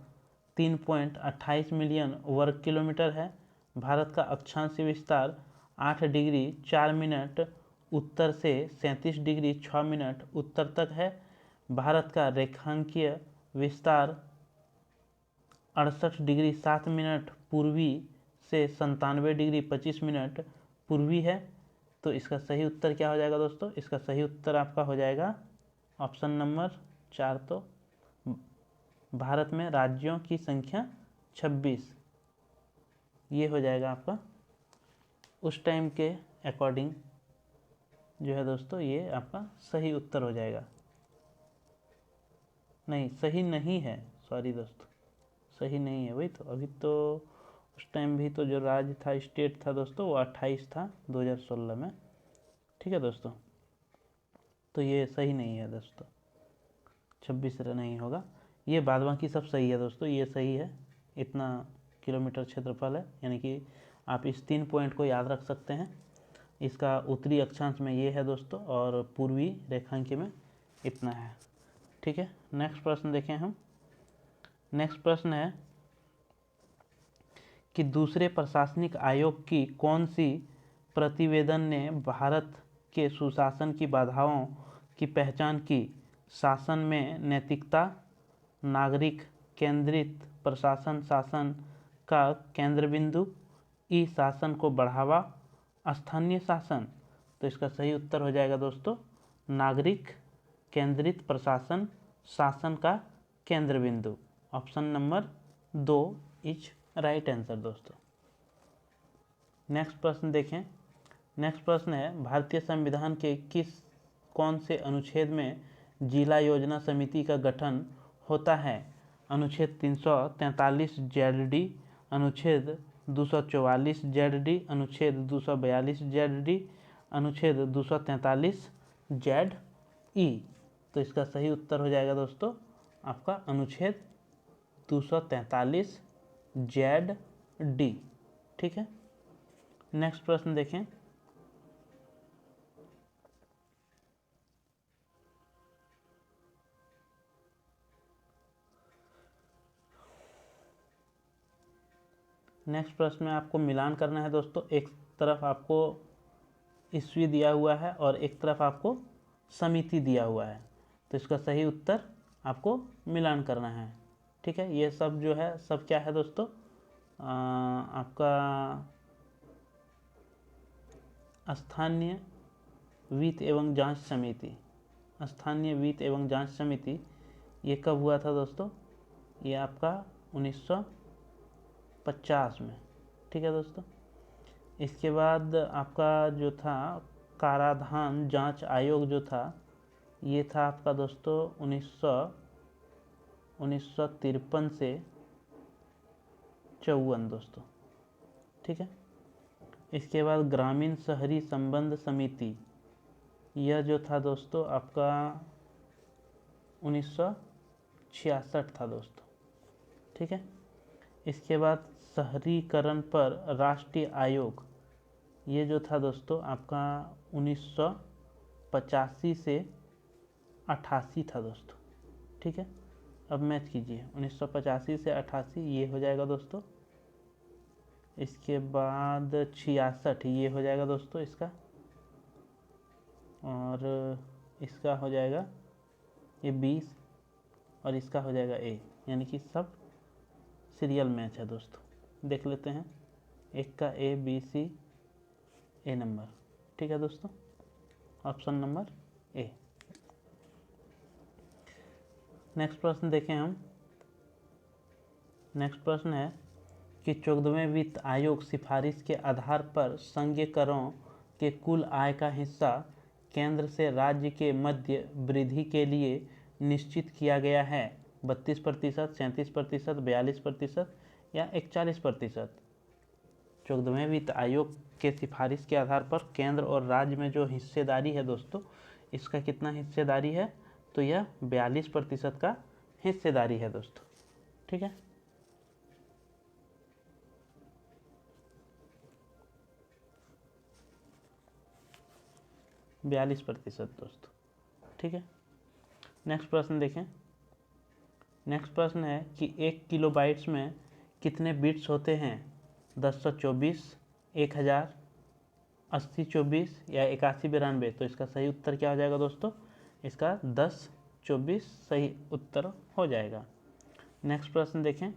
3.28 मिलियन वर्ग किलोमीटर है। भारत का अक्षांश विस्तार 8 डिग्री 4 मिनट उत्तर से 37 डिग्री 6 मिनट उत्तर तक है। भारत का रेखांकीय विस्तार 68 डिग्री 7 मिनट पूर्वी से 97 डिग्री 25 मिनट पूर्वी है। तो इसका सही उत्तर क्या हो जाएगा दोस्तों? इसका सही उत्तर आपका हो जाएगा ऑप्शन नंबर 4। तो भारत में राज्यों की संख्या 26, ये हो जाएगा आपका उस टाइम के अकॉर्डिंग जो है दोस्तों, ये आपका सही उत्तर हो जाएगा। नहीं, सही नहीं है, सॉरी दोस्तों, सही नहीं है। वही तो, अभी तो उस टाइम भी तो जो राज्य था, स्टेट था दोस्तों, वो 28 था 2016 में। ठीक है दोस्तों, तो ये सही नहीं है दोस्तों, 26 नहीं होगा। ये बाद बाकी सब सही है दोस्तों, ये सही है। इतना किलोमीटर क्षेत्रफल है, यानी कि आप इस 3 पॉइंट को याद रख सकते हैं। इसका उत्तरी अक्षांश में ये है दोस्तों, और पूर्वी रेखांक में इतना है। ठीक है, नेक्स्ट प्रश्न देखें हम। नेक्स्ट प्रश्न है कि दूसरे प्रशासनिक आयोग की कौन सी प्रतिवेदन ने भारत के सुशासन की बाधाओं की पहचान की? शासन में नैतिकता, नागरिक केंद्रित प्रशासन, शासन का केंद्र बिंदु, ई शासन को बढ़ावा, स्थानीय शासन। तो इसका सही उत्तर हो जाएगा दोस्तों नागरिक केंद्रित प्रशासन, शासन का केंद्र बिंदु। Option number 2 is right answer दोस्तों। नेक्स्ट प्रश्न देखें। नेक्स्ट प्रश्न है, भारतीय संविधान के कौन से अनुच्छेद में जिला योजना समिति का गठन होता है? अनुच्छेद 343 ZD, अनुच्छेद 244 ZD, अनुच्छेद 242 ZD, अनुच्छेद 243 ZE। तो इसका सही उत्तर हो जाएगा दोस्तों आपका अनुच्छेद 243 ZD। ठीक है, नेक्स्ट प्रश्न देखें। नेक्स्ट प्रश्न में आपको मिलान करना है दोस्तों। एक तरफ आपको ईस्वी दिया हुआ है और एक तरफ आपको समिति दिया हुआ है, तो इसका सही उत्तर आपको मिलान करना है। ठीक है, ये सब जो है सब क्या है दोस्तों, आपका स्थानीय वित्त एवं जांच समिति। स्थानीय वित्त एवं जांच समिति ये कब हुआ था दोस्तों? ये आपका 1950 में। ठीक है दोस्तों, इसके बाद आपका जो था कराधान जांच आयोग जो था, ये था आपका दोस्तों 1953 से 54 दोस्तों। ठीक है, इसके बाद ग्रामीण शहरी संबंध समिति, यह जो था दोस्तों आपका 1966 था दोस्तों। ठीक है, इसके बाद शहरीकरण पर राष्ट्रीय आयोग, ये जो था दोस्तों आपका 1985 से 88 था दोस्तों। ठीक है, अब मैच कीजिए 1985 से 88, ये हो जाएगा दोस्तों। इसके बाद 66 ये हो जाएगा दोस्तों इसका, और इसका हो जाएगा ये 20, और इसका हो जाएगा A, यानी कि सब सीरियल मैच है दोस्तों। देख लेते हैं, एक का A B C A number. ठीक है दोस्तों, ऑप्शन नंबर A नेक्स्ट प्रश्न देखें हम। नेक्स्ट प्रश्न है कि 14वें वित्त आयोग सिफारिश के आधार पर संघीय करों के कुल आय का हिस्सा केंद्र से राज्य के मध्य वृद्धि के लिए निश्चित किया गया है। 32%, 37%, 42% या 41%। 14वें वित्त आयोग के सिफारिश के आधार पर केंद्र और राज्य में जो हिस्सेदारी है दोस्तों, इसका कितना हिस्सेदारी है, तो यह 42% का हिस्सेदारी है दोस्तों। ठीक है, %42 दोस्तों। ठीक है, नेक्स्ट प्रश्न देखें। नेक्स्ट प्रश्न है कि 1 किलोबाइट्स में कितने बिट्स होते हैं? 1024, 1000, 8024 या 8192। तो इसका सही उत्तर क्या हो जाएगा दोस्तों? इसका 1024 सही उत्तर हो जाएगा। नेक्स्ट प्रश्न देखें।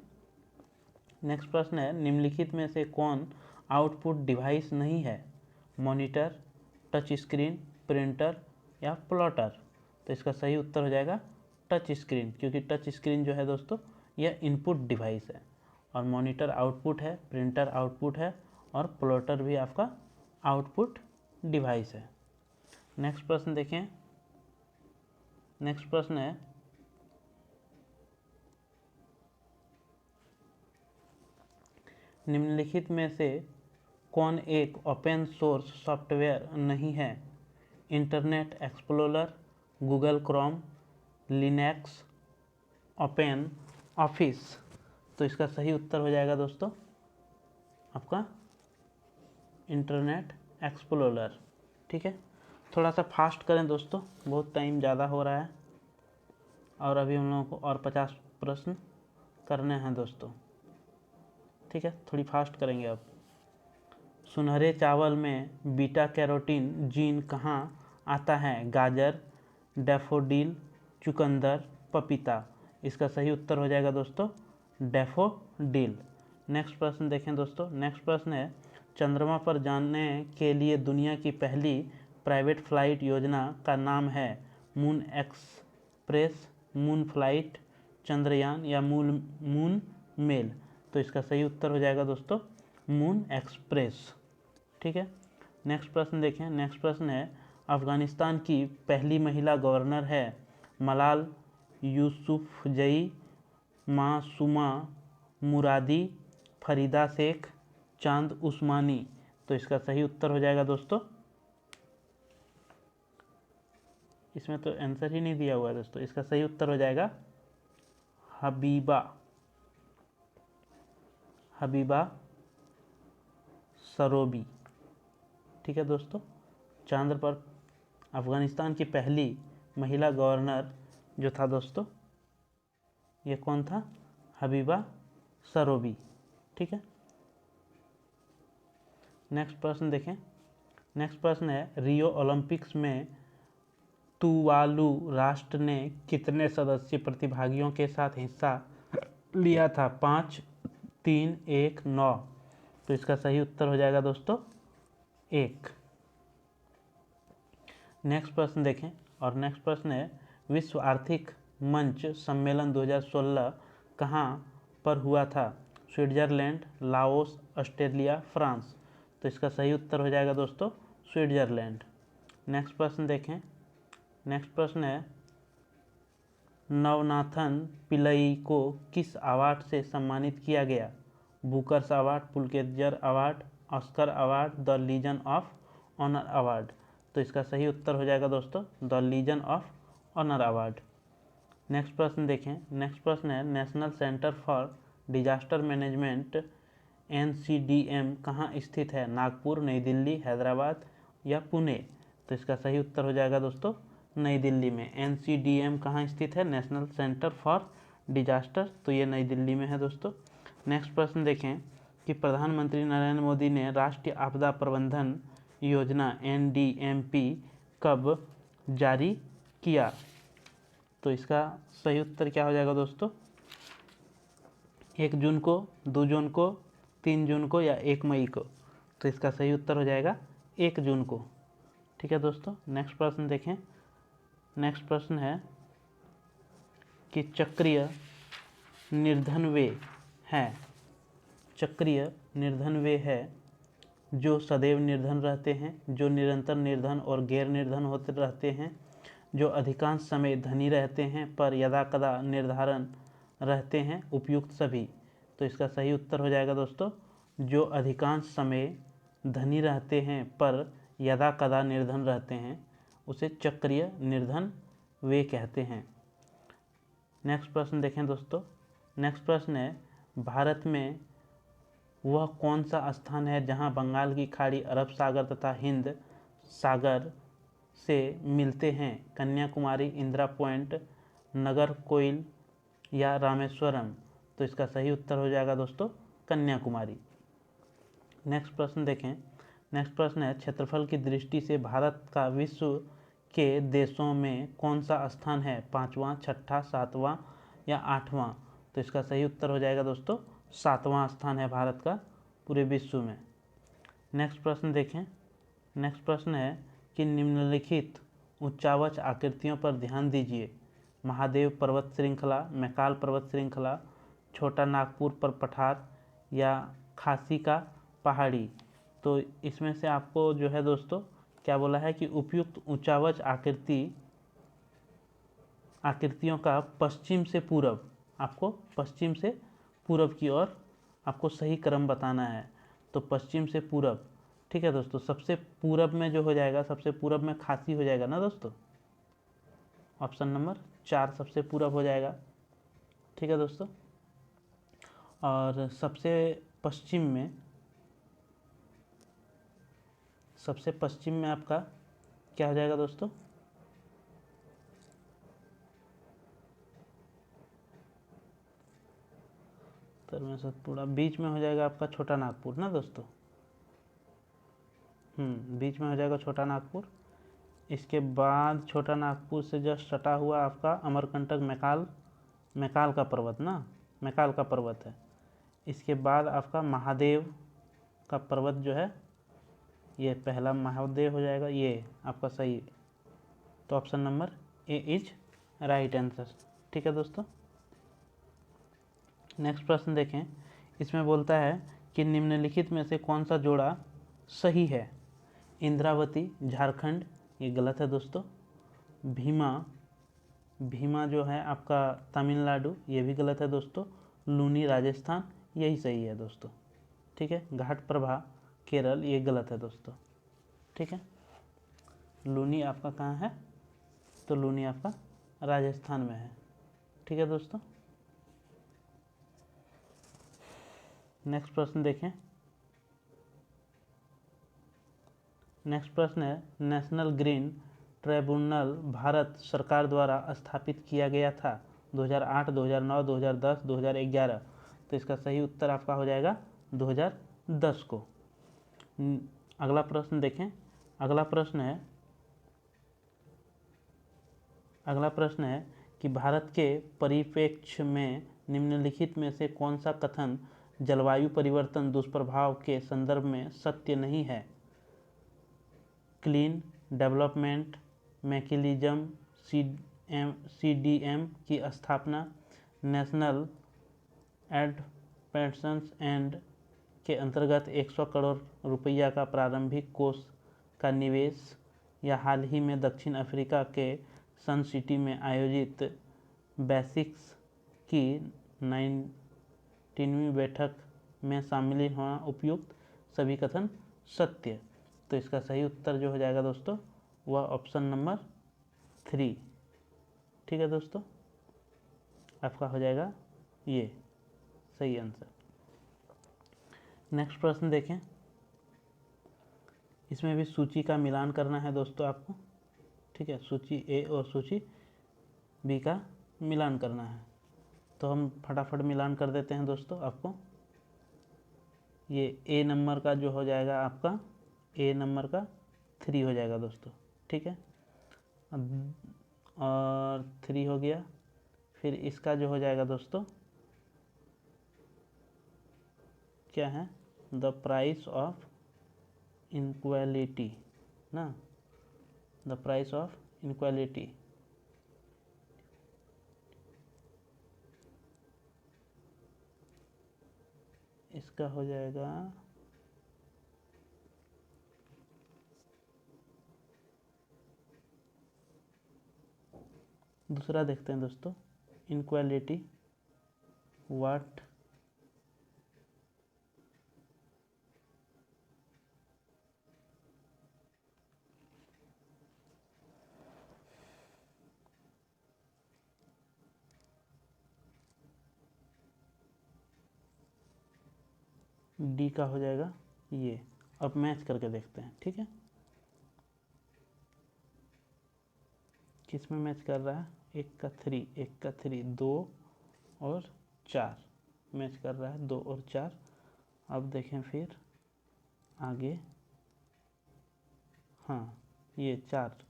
नेक्स्ट प्रश्न है निम्नलिखित में से कौन आउटपुट डिवाइस नहीं है? मॉनिटर, टच स्क्रीन, प्रिंटर या प्लॉटर। तो इसका सही उत्तर हो जाएगा टच स्क्रीन, क्योंकि टच स्क्रीन जो है दोस्तों यह इनपुट डिवाइस है और मॉनिटर आउटपुट है, प्रिंटर आउटपुट है और प्लॉटर भी आपका आउटपुट डिवाइस है। नेक्स्ट प्रश्न देखें। नेक्स्ट प्रश्न है निम्नलिखित में से कौन एक ओपन सोर्स सॉफ्टवेयर नहीं है? Internet explorer, Google Chrome, Linux, open office. तो इसका सही उत्तर हो जाएगा दोस्तों आपका इंटरनेट एक्सप्लोरर। ठीक है, थोड़ा सा फास्ट करें दोस्तों, बहुत टाइम ज़्यादा हो रहा है और अभी हम लोगों को और 50 प्रश्न करने हैं दोस्तों। ठीक है, थोड़ी फास्ट करेंगे अब। सुनहरे चावल में बीटा कैरोटीन जीन कहाँ आता है? गाजर, डैफोडिल, चुकंदर, पपीता। इसका सही उत्तर हो जाएगा दोस्तों डैफोडिल। नेक्स्ट प्रश्न देखें दोस्तों। नेक्स्ट प्रश्न है चंद्रमा पर जाने के लिए दुनिया की पहली प्राइवेट फ्लाइट योजना का नाम है? Moon express, moon flight, Chandrayaan या मून मेल। तो इसका सही उत्तर हो जाएगा दोस्तों मून एक्सप्रेस। ठीक है, नेक्स्ट प्रश्न देखें। नेक्स्ट प्रश्न है अफगानिस्तान की पहली महिला गवर्नर है? मलाल यूसुफजई, मासूमा मुरादी, फरीदा शेख, चांद उस्मानी। तो इसका सही उत्तर हो जाएगा दोस्तों, इसमें तो आंसर ही नहीं दिया हुआ है दोस्तों, इसका सही उत्तर हो जाएगा हबीबा सरोबी। ठीक है दोस्तों, चांद पर अफगानिस्तान की पहली महिला गवर्नर जो था दोस्तों, ये कौन था? हबीबा सरोबी। ठीक है, नेक्स्ट प्रश्न देखें। नेक्स्ट प्रश्न है रियो ओलंपिक्स में तुवालू राष्ट्र ने कितने सदस्य प्रतिभागियों के साथ हिस्सा लिया था? 5, 3, 1, 9। तो इसका सही उत्तर हो जाएगा दोस्तों 1। नेक्स्ट प्रश्न देखें और नेक्स्ट प्रश्न है विश्व आर्थिक मंच सम्मेलन 2016 कहाँ पर हुआ था? Switzerland, Laos, Australia, France. तो इसका सही उत्तर हो जाएगा दोस्तों स्विट्जरलैंड। नेक्स्ट प्रश्न देखें। नेक्स्ट प्रश्न है नवनाथन पिल्लई को किस अवार्ड से सम्मानित किया गया? Bookers award, Pulitzer award, Oscar award, the Legion of Honour award. तो इसका सही उत्तर हो जाएगा दोस्तों the Legion of Honour award. Next प्रश्न देखें। नेक्स्ट प्रश्न है National Centre for Disaster Management NCDM कहाँ स्थित है? नागपुर, नई दिल्ली, हैदराबाद या पुणे। तो इसका सही उत्तर हो जाएगा दोस्तों नई दिल्ली में। NCDM कहाँ स्थित है? नेशनल सेंटर फॉर डिजास्टर, तो ये नई दिल्ली में है दोस्तों। नेक्स्ट प्रश्न देखें कि प्रधानमंत्री नरेंद्र मोदी ने राष्ट्रीय आपदा प्रबंधन योजना NDMP कब जारी किया? तो इसका सही उत्तर क्या हो जाएगा दोस्तों? 1 जून को, 2 जून को, 3 जून को या 1 मई को। तो इसका सही उत्तर हो जाएगा 1 जून को। ठीक है दोस्तों, नेक्स्ट प्रश्न देखें। नेक्स्ट प्रश्न है कि चक्रीय निर्धन वे हैं, चक्रीय निर्धन वे है जो सदैव निर्धन रहते हैं, जो निरंतर निर्धन और गैर निर्धन होते रहते हैं, जो अधिकांश समय धनी रहते हैं पर यदा कदा निर्धारण रहते हैं, उपयुक्त सभी। तो इसका सही उत्तर हो जाएगा दोस्तों, जो अधिकांश समय धनी रहते हैं पर यदा कदा निर्धन रहते हैं उसे चक्रीय निर्धन वे कहते हैं। नेक्स्ट प्रश्न देखें दोस्तों। नेक्स्ट प्रश्न है, भारत में वह कौन सा स्थान है जहां बंगाल की खाड़ी अरब सागर तथा हिंद सागर से मिलते हैं? कन्याकुमारी, इंदिरा पॉइंट, नागरकोइल या रामेश्वरम? तो इसका सही उत्तर हो जाएगा दोस्तों कन्याकुमारी। नेक्स्ट प्रश्न देखें। नेक्स्ट प्रश्न है, क्षेत्रफल की दृष्टि से भारत का विश्व के देशों में कौन सा स्थान है? 5वां, 6ठा, 7वां या 8वां? तो इसका सही उत्तर हो जाएगा दोस्तों 7वां स्थान है भारत का पूरे विश्व में। नेक्स्ट प्रश्न देखें। नेक्स्ट प्रश्न है कि निम्नलिखित उच्चावच आकृतियों पर ध्यान दीजिए। महादेव पर्वत श्रृंखला, मैकाल पर्वत श्रृंखला, छोटा नागपुर पर पठार या खासी का पहाड़ी? तो इसमें से आपको जो है दोस्तों क्या बोला है कि उपयुक्त उच्चावच आकृतियों का पश्चिम से पूरब, आपको पश्चिम से पूरब की ओर आपको सही क्रम बताना है। तो पश्चिम से पूरब, ठीक है दोस्तों। सबसे पूरब में जो हो जाएगा, सबसे पूरब में खासी हो जाएगा ना दोस्तों, ऑप्शन नंबर 4 सबसे पूरब हो जाएगा, ठीक है दोस्तों। और सबसे पश्चिम में आपका क्या हो जाएगा दोस्तों? उत्तर में सतपुड़ा, बीच में हो जाएगा आपका छोटा नागपुर ना दोस्तों। बीच में हो जाएगा छोटा नागपुर। इसके बाद छोटा नागपुर से जस्ट सटा हुआ आपका अमरकंटक मैकाल का पर्वत ना, मैकाल का पर्वत है। इसके बाद आपका महादेव का पर्वत जो है, ये पहला महादेव हो जाएगा, ये आपका सही। तो option number A is right answer, ठीक है दोस्तों। नेक्स्ट प्रश्न देखें। इसमें बोलता है कि निम्नलिखित में से कौन सा जोड़ा सही है? इंद्रावती झारखंड, ये गलत है दोस्तों। भीमा जो है आपका तमिलनाडु, ये भी गलत है दोस्तों। लूनी राजस्थान, यही सही है दोस्तों, ठीक है। घाट प्रभा केरल, ये गलत है दोस्तों, ठीक है। लूनी आपका कहाँ है? तो लूनी आपका राजस्थान में है, ठीक है दोस्तों। नेक्स्ट प्रश्न देखें। नेक्स्ट प्रश्न है, नेशनल ग्रीन ट्रिब्यूनल भारत सरकार द्वारा स्थापित किया गया था 2008, 2009, 2010, 2011? तो इसका सही उत्तर आपका हो जाएगा 2010 को। अगला प्रश्न देखें। अगला प्रश्न है कि भारत के परिप्रेक्ष्य में निम्नलिखित में से कौन सा कथन जलवायु परिवर्तन दुष्प्रभाव के संदर्भ में सत्य नहीं है? क्लीन डेवलपमेंट मैकेनिज्म CDM की स्थापना, नेशनल एडपेंशन एंड के अंतर्गत 100 करोड़ रुपया का प्रारंभिक कोष का निवेश, या हाल ही में दक्षिण अफ्रीका के सन सिटी में आयोजित बेसिक्स की 19वीं बैठक में शामिल होना उपयुक्त सभी कथन सत्य? तो इसका सही उत्तर जो हो जाएगा दोस्तों वह ऑप्शन नंबर 3, ठीक है दोस्तों, आपका हो जाएगा ये सही आंसर। नेक्स्ट प्रश्न देखें। इसमें भी सूची का मिलान करना है दोस्तों आपको, ठीक है। सूची ए और सूची बी का मिलान करना है, तो हम फटाफट मिलान कर देते हैं दोस्तों आपको। ये ए नंबर का जो हो जाएगा आपका, ए नंबर का 3 हो जाएगा दोस्तों, ठीक है। और 3 हो गया। फिर इसका जो हो जाएगा दोस्तों क्या है? द प्राइस ऑफ इनक्वालिटी ना, द प्राइस ऑफ इनक्वालिटी, इसका हो जाएगा दूसरा देखते हैं दोस्तों, इनक्वालिटी व्हाट डी का हो जाएगा ये। अब मैच करके देखते हैं, ठीक है, किस में मैच कर रहा है। एक का 3, एक का 3, 2 और 4 मैच कर रहा है, 2 और 4। अब देखें फिर आगे, हाँ ये 4,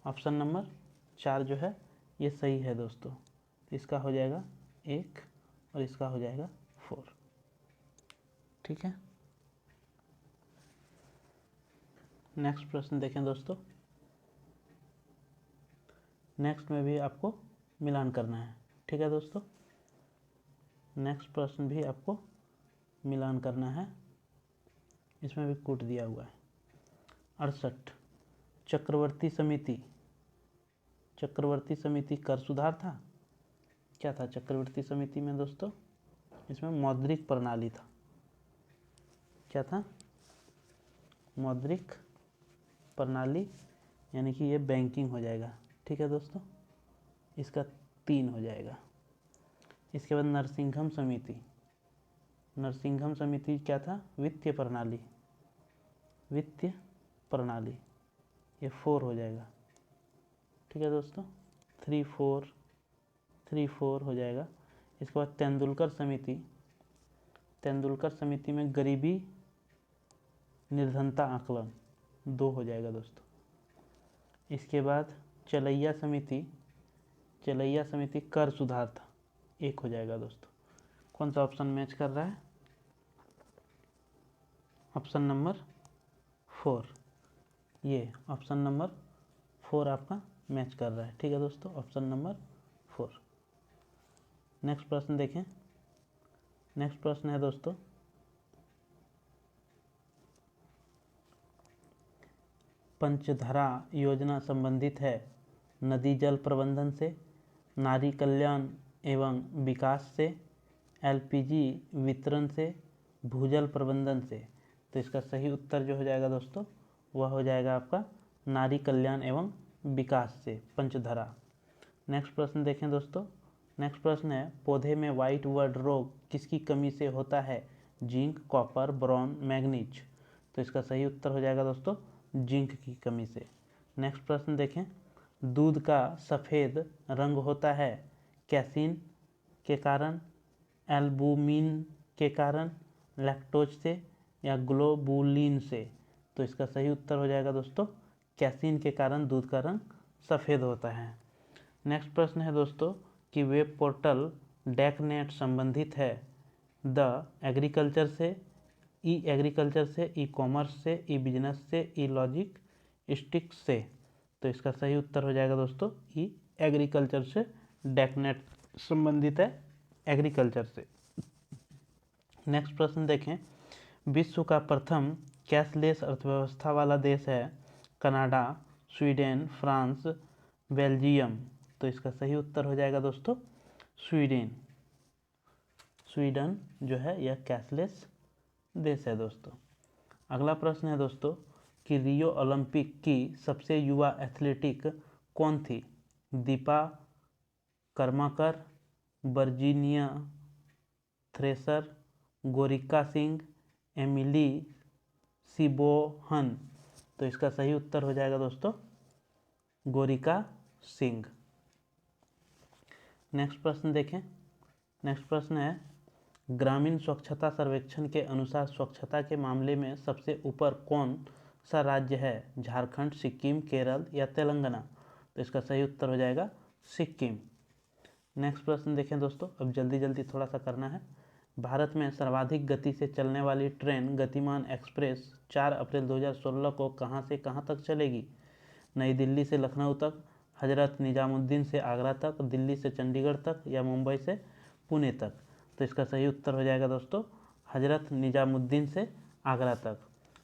ऑप्शन नंबर 4 जो है ये सही है दोस्तों। इसका हो जाएगा 1 और इसका हो जाएगा 4, ठीक है। नेक्स्ट प्रश्न देखें दोस्तों, नेक्स्ट में भी आपको मिलान करना है, ठीक है दोस्तों। नेक्स्ट प्रश्न भी आपको मिलान करना है, इसमें भी कूट दिया हुआ है। 68, चक्रवर्ती समिति, चक्रवर्ती समिति कर सुधार था। क्या था चक्रवर्ती समिति में दोस्तों, इसमें मौद्रिक प्रणाली था। क्या था, मौद्रिक प्रणाली, यानी कि ये बैंकिंग हो जाएगा, ठीक है दोस्तों। इसका 3 हो जाएगा। इसके बाद नरसिंघम समिति, नरसिंघम समिति क्या था, वित्तीय प्रणाली, वित्तीय प्रणाली, ये 4 हो जाएगा, ठीक है दोस्तों। 3 4 3 4 हो जाएगा। इसके बाद तेंदुलकर समिति, तेंदुलकर समिति में गरीबी निर्धनता आकलन 2 हो जाएगा दोस्तों। इसके बाद चलैया समिति, चलैया समिति कर सुधार था, 1 हो जाएगा दोस्तों। कौन सा ऑप्शन मैच कर रहा है, ऑप्शन नंबर 4, ये ऑप्शन नंबर 4 आपका मैच कर रहा है, ठीक है दोस्तों, ऑप्शन नंबर 4। नेक्स्ट प्रश्न देखें, नेक्स्ट प्रश्न है दोस्तों, पंचधरा योजना संबंधित है नदी जल प्रबंधन से, नारी कल्याण एवं विकास से, एलपीजी वितरण से, भूजल प्रबंधन से। तो इसका सही उत्तर जो हो जाएगा दोस्तों, वह हो जाएगा आपका नारी कल्याण एवं विकास से, पंचधरा। नेक्स्ट प्रश्न देखें दोस्तों, नेक्स्ट प्रश्न है पौधे में व्हाइट वर्ड रोग किसकी कमी से होता है, जिंक, कॉपर, बोरॉन, मैग्नीज। तो इसका सही उत्तर हो जाएगा दोस्तों जिंक की कमी से। नेक्स्ट प्रश्न देखें, दूध का सफ़ेद रंग होता है कैसीन के कारण, एल्बुमिन के कारण, लैक्टोज से या ग्लोबुलिन से। तो इसका सही उत्तर हो जाएगा दोस्तों कैसीन के कारण दूध का रंग सफ़ेद होता है। नेक्स्ट प्रश्न है दोस्तों कि वेब पोर्टल डेकनेट संबंधित है द एग्रीकल्चर से, ई एग्रीकल्चर से, ई कॉमर्स से, ई बिजनेस से, ई लॉजिस्टिक्स से। तो इसका सही उत्तर हो जाएगा दोस्तों ई एग्रीकल्चर से, डेकनेट संबंधित है एग्रीकल्चर से। नेक्स्ट प्रश्न देखें, विश्व का प्रथम कैशलेस अर्थव्यवस्था वाला देश है कनाडा, स्वीडन, फ्रांस, बेल्जियम। तो इसका सही उत्तर हो जाएगा दोस्तों स्वीडन, स्वीडन जो है यह कैशलेस देश है दोस्तों। अगला प्रश्न है दोस्तों कि रियो ओलंपिक की सबसे युवा एथलेटिक कौन थी, Dipa Karmakar, Virginia Thrasher, Gorika Singh, Emily Seebohm. तो इसका सही उत्तर हो जाएगा दोस्तों गोरिका सिंह। नेक्स्ट प्रश्न देखें, नेक्स्ट प्रश्न है ग्रामीण स्वच्छता सर्वेक्षण के अनुसार स्वच्छता के मामले में सबसे ऊपर कौन सा राज्य है, झारखंड, सिक्किम, केरल या तेलंगाना। तो इसका सही उत्तर हो जाएगा सिक्किम। नेक्स्ट प्रश्न देखें दोस्तों, अब जल्दी जल्दी थोड़ा सा करना है। भारत में सर्वाधिक गति से चलने वाली ट्रेन गतिमान एक्सप्रेस 4 अप्रैल 2016 को कहां से कहां तक चलेगी, नई दिल्ली से लखनऊ तक, हजरत निजामुद्दीन से आगरा तक, दिल्ली से चंडीगढ़ तक या मुंबई से पुणे तक। तो इसका सही उत्तर हो जाएगा दोस्तों हजरत निजामुद्दीन से आगरा तक।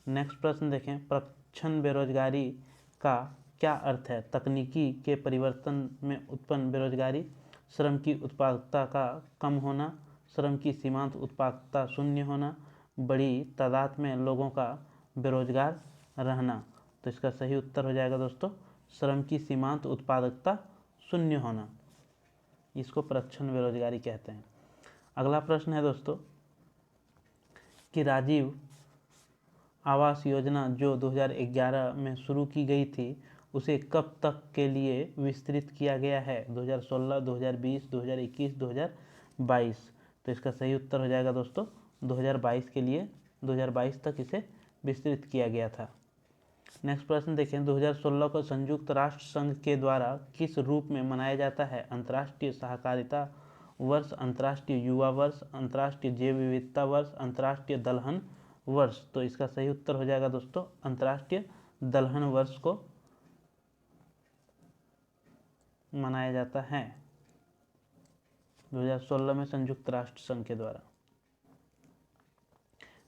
नेक्स्ट प्रश्न देखें, प्रच्छन्न बेरोजगारी का क्या अर्थ है? तकनीकी के परिवर्तन में उत्पन्न बेरोजगारी, श्रम की उत्पादकता का कम होना, श्रम की सीमांत उत्पादकता शून्य होना, बड़ी तादाद में लोगों का बेरोजगार रहना। तो इसका सही उत्तर हो जाएगा दोस्तों श्रम की सीमांत उत्पादकता शून्य होना, इसको प्रच्छन्न बेरोजगारी कहते हैं। अगला प्रश्न है दोस्तों कि राजीव आवास योजना जो 2011 में शुरू की गई थी उसे कब तक के लिए विस्तृत किया गया है? 2016, 2020, 2021, 2022। तो इसका सही उत्तर हो जाएगा दोस्तों 2022 के लिए, 2022 तक इसे विस्तृत किया गया था। नेक्स्ट प्रश्न देखें, 2016 को संयुक्त राष्ट्र संघ के द्वारा किस रूप में मनाया जाता है? अंतर्राष्ट्रीय सहकारिता वर्ष, अंतर्राष्ट्रीय युवा वर्ष, अंतर्राष्ट्रीय जैव विविधता वर्ष, अंतर्राष्ट्रीय दलहन वर्ष। तो इसका सही उत्तर हो जाएगा दोस्तों अंतर्राष्ट्रीय दलहन वर्ष को मनाया जाता है 2016 में संयुक्त राष्ट्र संघ के द्वारा।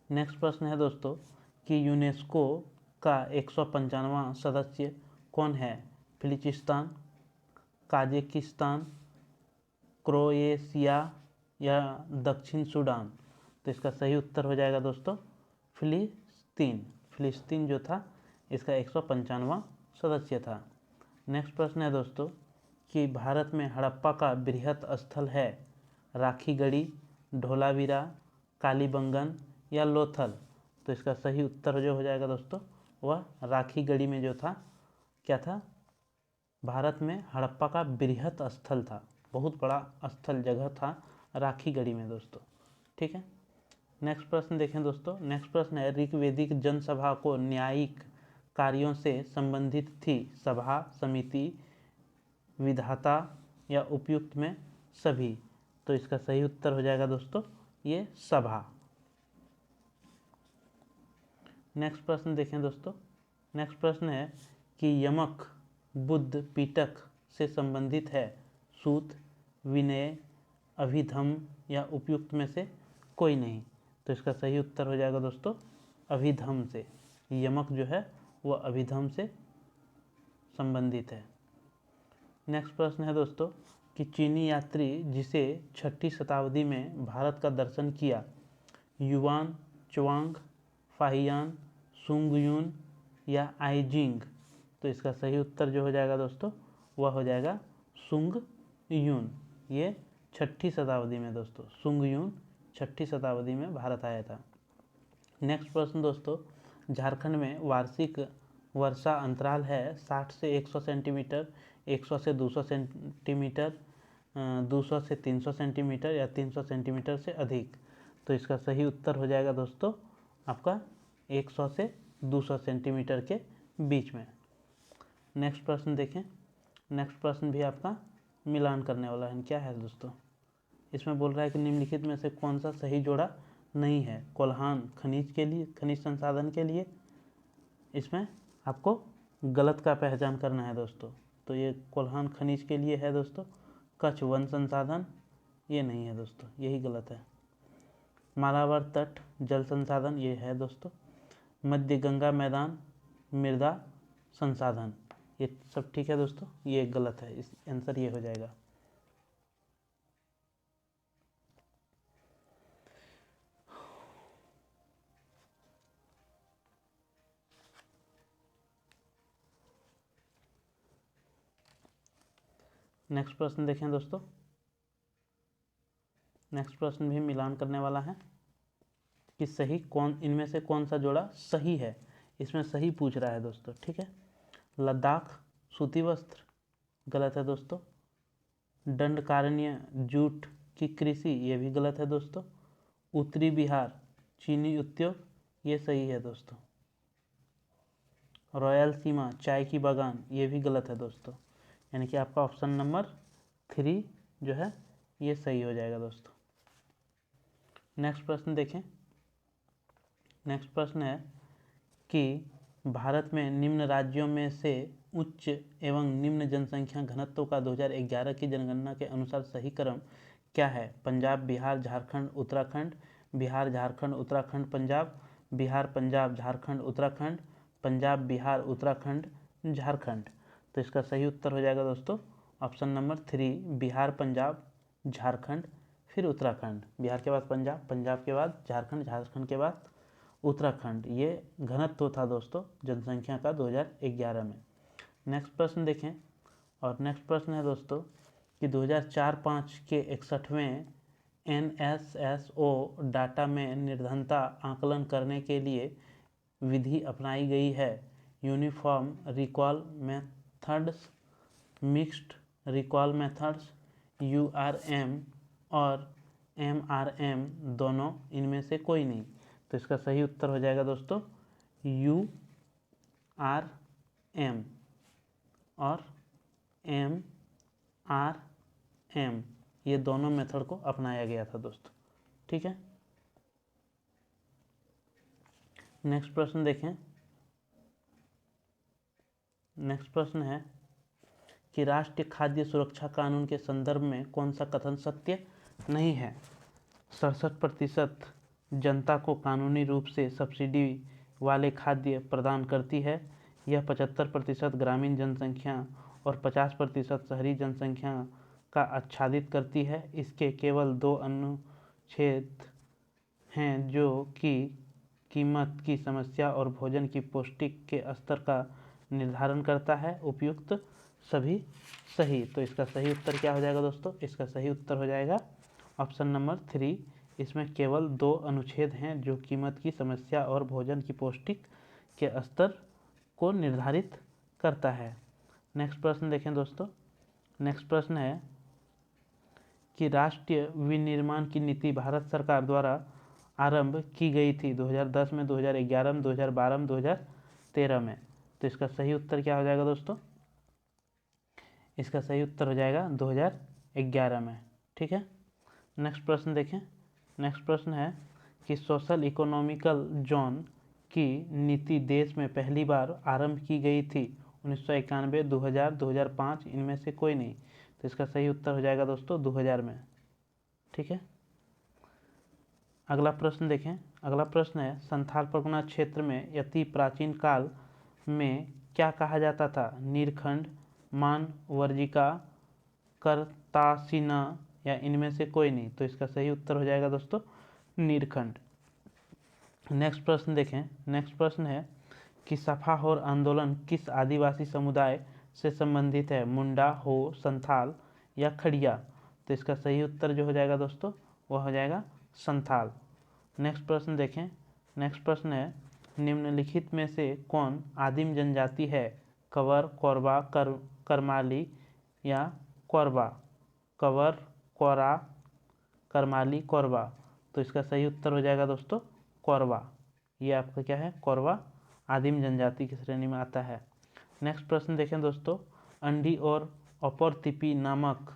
नेक्स्ट प्रश्न है दोस्तों कि यूनेस्को का 195वां सदस्य कौन है? फिलिस्तीन, काजाकिस्तान, क्रोएशिया या दक्षिण सूडान। तो इसका सही उत्तर हो जाएगा दोस्तों फिलिस्तीन। फिलिस्तीन जो था इसका 195वां सदस्य था। नेक्स्ट प्रश्न है दोस्तों कि भारत में हड़प्पा का बृहत स्थल है? राखीगढ़ी, धोलावीरा, कालीबंगन या लोथल। तो इसका सही उत्तर जो हो जाएगा दोस्तों वह राखीगढ़ी में जो था क्या था, भारत में हड़प्पा का बृहत स्थल था, बहुत बड़ा स्थल जगह था राखीगढ़ी में दोस्तों। ठीक है, नेक्स्ट प्रश्न देखें दोस्तों। नेक्स्ट प्रश्न है ऋग्वेदिक जनसभा को न्यायिक कार्यों से संबंधित थी? सभा, समिति, विधाता या उपयुक्त में सभी। तो इसका सही उत्तर हो जाएगा दोस्तों ये सभा। नेक्स्ट प्रश्न देखें दोस्तों। नेक्स्ट प्रश्न है कि यमक बुद्ध पीटक से संबंधित है? सूत, विनय, अभिधम या उपयुक्त में से कोई नहीं। तो इसका सही उत्तर हो जाएगा दोस्तों अभिधम से। यमक जो है वह अभिधम से संबंधित है। नेक्स्ट प्रश्न है दोस्तों कि चीनी यात्री जिसे 6ठी शताब्दी में भारत का दर्शन किया, युआन, च्वांग, फाहियान, सुंगयुन या आइजिंग। तो इसका सही उत्तर जो हो जाएगा दोस्तों वह हो जाएगा सुंगयुन। ये 6ठी शताब्दी में दोस्तों सुंगयुन 6ठी शताब्दी में भारत आया था। नेक्स्ट प्रश्न दोस्तों, झारखंड में वार्षिक वर्षा अंतराल है 60 से 100 सेंटीमीटर, 100 से 200 सेंटीमीटर, 200 से 300 सेंटीमीटर या 300 सेंटीमीटर से अधिक। तो इसका सही उत्तर हो जाएगा दोस्तों आपका 100 से 200 सेंटीमीटर के बीच में। नेक्स्ट प्रश्न देखें। नेक्स्ट प्रश्न भी आपका मिलान करने वाला है। क्या है दोस्तों, इसमें बोल रहा है कि निम्नलिखित में से कौन सा सही जोड़ा नहीं है? कोल्हान खनिज के लिए, खनिज संसाधन के लिए, इसमें आपको गलत का पहचान करना है दोस्तों। तो ये कोल्हान खनिज के लिए है दोस्तों। कच्छ वन संसाधन ये नहीं है दोस्तों, यही गलत है। मालाबार तट जल संसाधन ये है दोस्तों। मध्य गंगा मैदान मृदा संसाधन ये सब ठीक है दोस्तों, ये गलत है। इस आंसर ये हो जाएगा। नेक्स्ट प्रश्न देखें दोस्तों। नेक्स्ट प्रश्न भी मिलान करने वाला है कि सही कौन, इनमें से कौन सा जोड़ा सही है। इसमें सही पूछ रहा है दोस्तों। ठीक है, लद्दाख सूती वस्त्र गलत है दोस्तों। दंडकारण्य जूट की कृषि ये भी गलत है दोस्तों। उत्तरी बिहार चीनी उद्योग ये सही है दोस्तों। रॉयल सीमा चाय की बागान ये भी गलत है दोस्तों। यानी कि आपका ऑप्शन नंबर 3 जो है ये सही हो जाएगा दोस्तों। नेक्स्ट प्रश्न देखें। नेक्स्ट प्रश्न है कि भारत में निम्न राज्यों में से उच्च एवं निम्न जनसंख्या घनत्व का 2011 की जनगणना के अनुसार सही क्रम क्या है? पंजाब, बिहार, झारखंड, उत्तराखंड, बिहार झारखंड उत्तराखंड पंजाब, बिहार पंजाब झारखंड उत्तराखंड, पंजाब बिहार उत्तराखंड झारखंड। तो इसका सही उत्तर हो जाएगा दोस्तों ऑप्शन नंबर 3, बिहार पंजाब झारखंड फिर उत्तराखंड। बिहार के बाद पंजाब, पंजाब के बाद झारखंड, झारखंड के बाद उत्तराखंड। ये घनत्व था दोस्तों जनसंख्या का 2011 में। नेक्स्ट प्रश्न देखें, और नेक्स्ट प्रश्न है दोस्तों कि 2004-05 के 61वें NSSO डाटा में निर्धनता आकलन करने के लिए विधि अपनाई गई है। Uniform recall methods, mixed recall methods, URM और MRM, दोनों, इनमें से कोई नहीं। तो इसका सही उत्तर हो जाएगा दोस्तों URM और MRM, ये दोनों मेथड को अपनाया गया था दोस्तों। ठीक है, नेक्स्ट प्रश्न देखें। नेक्स्ट प्रश्न है कि राष्ट्रीय खाद्य सुरक्षा कानून के संदर्भ में कौन सा कथन सत्य नहीं है। 67% जनता को कानूनी रूप से सब्सिडी वाले खाद्य प्रदान करती है। यह 75% ग्रामीण जनसंख्या और 50% शहरी जनसंख्या का आच्छादित करती है। इसके केवल 2 अनुच्छेद हैं जो कि कीमत की समस्या और भोजन की पौष्टिक के स्तर का निर्धारण करता है। उपयुक्त सभी सही। तो इसका सही उत्तर क्या हो जाएगा दोस्तों? इसका सही उत्तर हो जाएगा ऑप्शन नंबर 3। इसमें केवल 2 अनुच्छेद हैं जो कीमत की समस्या और भोजन की पौष्टिक के स्तर को निर्धारित करता है। नेक्स्ट प्रश्न देखें दोस्तों। नेक्स्ट प्रश्न है कि राष्ट्रीय विनिर्माण की नीति भारत सरकार द्वारा आरंभ की गई थी 2010 में, 2011 में, 2012 में, 2013 में। तो इसका सही उत्तर क्या हो जाएगा दोस्तों? इसका सही उत्तर हो जाएगा 2011 में। ठीक है, नेक्स्ट प्रश्न देखें। नेक्स्ट प्रश्न है कि सोशल इकोनॉमिकल जोन की नीति देश में पहली बार आरंभ की गई थी 1991, 2000, 2005, इनमें से कोई नहीं। तो इसका सही उत्तर हो जाएगा दोस्तों 2000 में। ठीक है, अगला प्रश्न देखें। अगला प्रश्न है संथाल परगना क्षेत्र में अति प्राचीन काल में क्या कहा जाता था? नीलखंड, मानवर्जिका, करतासिना या इनमें से कोई नहीं। तो इसका सही उत्तर हो जाएगा दोस्तों नीलखंड। नेक्स्ट प्रश्न देखें। नेक्स्ट प्रश्न है कि सफाहोर आंदोलन किस आदिवासी समुदाय से संबंधित है? मुंडा, हो, संथाल या खड़िया। तो इसका सही उत्तर जो हो जाएगा दोस्तों वह हो जाएगा संथाल। नेक्स्ट प्रश्न देखें। नेक्स्ट प्रश्न है निम्नलिखित में से कौन आदिम जनजाति है? कंवर, कोरबा, करमाली या कोरबा। कंवर, कोरा, करमाली, कोरबा। तो इसका सही उत्तर हो जाएगा दोस्तों कोरबा। ये आपका क्या है? कोरबा आदिम जनजाति की श्रेणी में आता है। नेक्स्ट प्रश्न देखें दोस्तों। अंडी और अपरतिपी नामक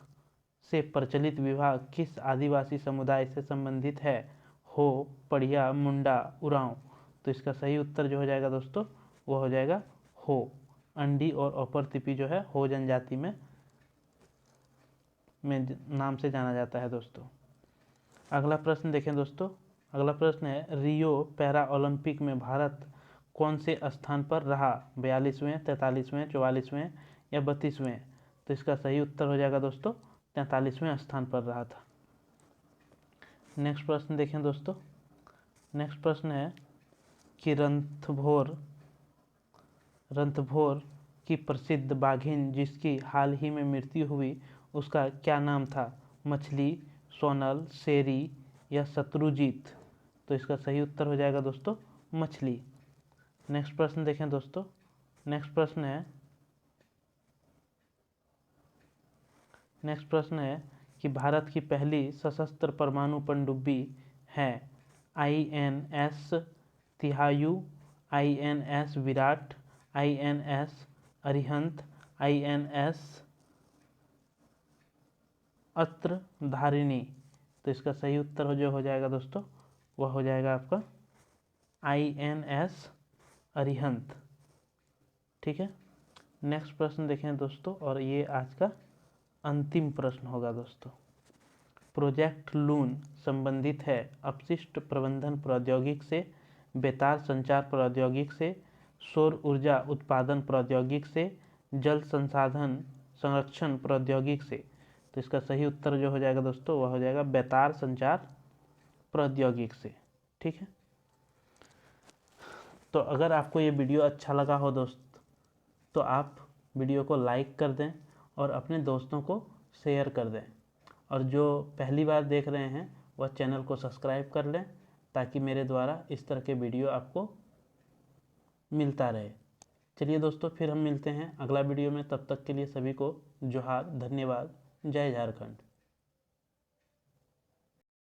से प्रचलित विवाह किस आदिवासी समुदाय से संबंधित है? हो, पढ़िया, मुंडा, उरांव। तो इसका सही उत्तर जो हो जाएगा दोस्तों वो हो जाएगा हो। अंडी और अपरतिपी जो है हो जनजाति में नाम से जाना जाता है दोस्तों। अगला प्रश्न देखें दोस्तों। अगला प्रश्न है रियो पैरा ओलंपिक में भारत कौन से स्थान पर रहा? 42वें, 43वें, 44वें या 32वें। तो इसका सही उत्तर हो जाएगा दोस्तों 43वें स्थान पर रहा था। नेक्स्ट प्रश्न देखें दोस्तों। नेक्स्ट प्रश्न है कि रणथंभौर की प्रसिद्ध बाघिन जिसकी हाल ही में मृत्यु हुई उसका क्या नाम था? मछली, सोनल, शेरी या शत्रुजीत। तो इसका सही उत्तर हो जाएगा दोस्तों मछली। नेक्स्ट प्रश्न देखें दोस्तों। नेक्स्ट प्रश्न है कि भारत की पहली सशस्त्र परमाणु पनडुब्बी है INS तिहायु, INS Virat, INS Arihant, INS अस्त्रधारिणी। तो इसका सही उत्तर जो हो जाएगा दोस्तों वह हो जाएगा आपका INS अरिहंत। ठीक है, नेक्स्ट प्रश्न देखें दोस्तों और ये आज का अंतिम प्रश्न होगा दोस्तों। प्रोजेक्ट लून संबंधित है अपशिष्ट प्रबंधन प्रौद्योगिकी से, बेतार संचार प्रौद्योगिकी से, सौर ऊर्जा उत्पादन प्रौद्योगिकी से, जल संसाधन संरक्षण प्रौद्योगिकी से। तो इसका सही उत्तर जो हो जाएगा दोस्तों वह हो जाएगा बेतार संचार प्रौद्योगिकी से। ठीक है, तो अगर आपको ये वीडियो अच्छा लगा हो दोस्त तो आप वीडियो को लाइक कर दें और अपने दोस्तों को शेयर कर दें, और जो पहली बार देख रहे हैं वह चैनल को सब्सक्राइब कर लें ताकि मेरे द्वारा इस तरह के वीडियो आपको मिलता रहे। चलिए दोस्तों, फिर हम मिलते हैं अगला वीडियो में। तब तक के लिए सभी को जोहार, धन्यवाद, जय झारखंड।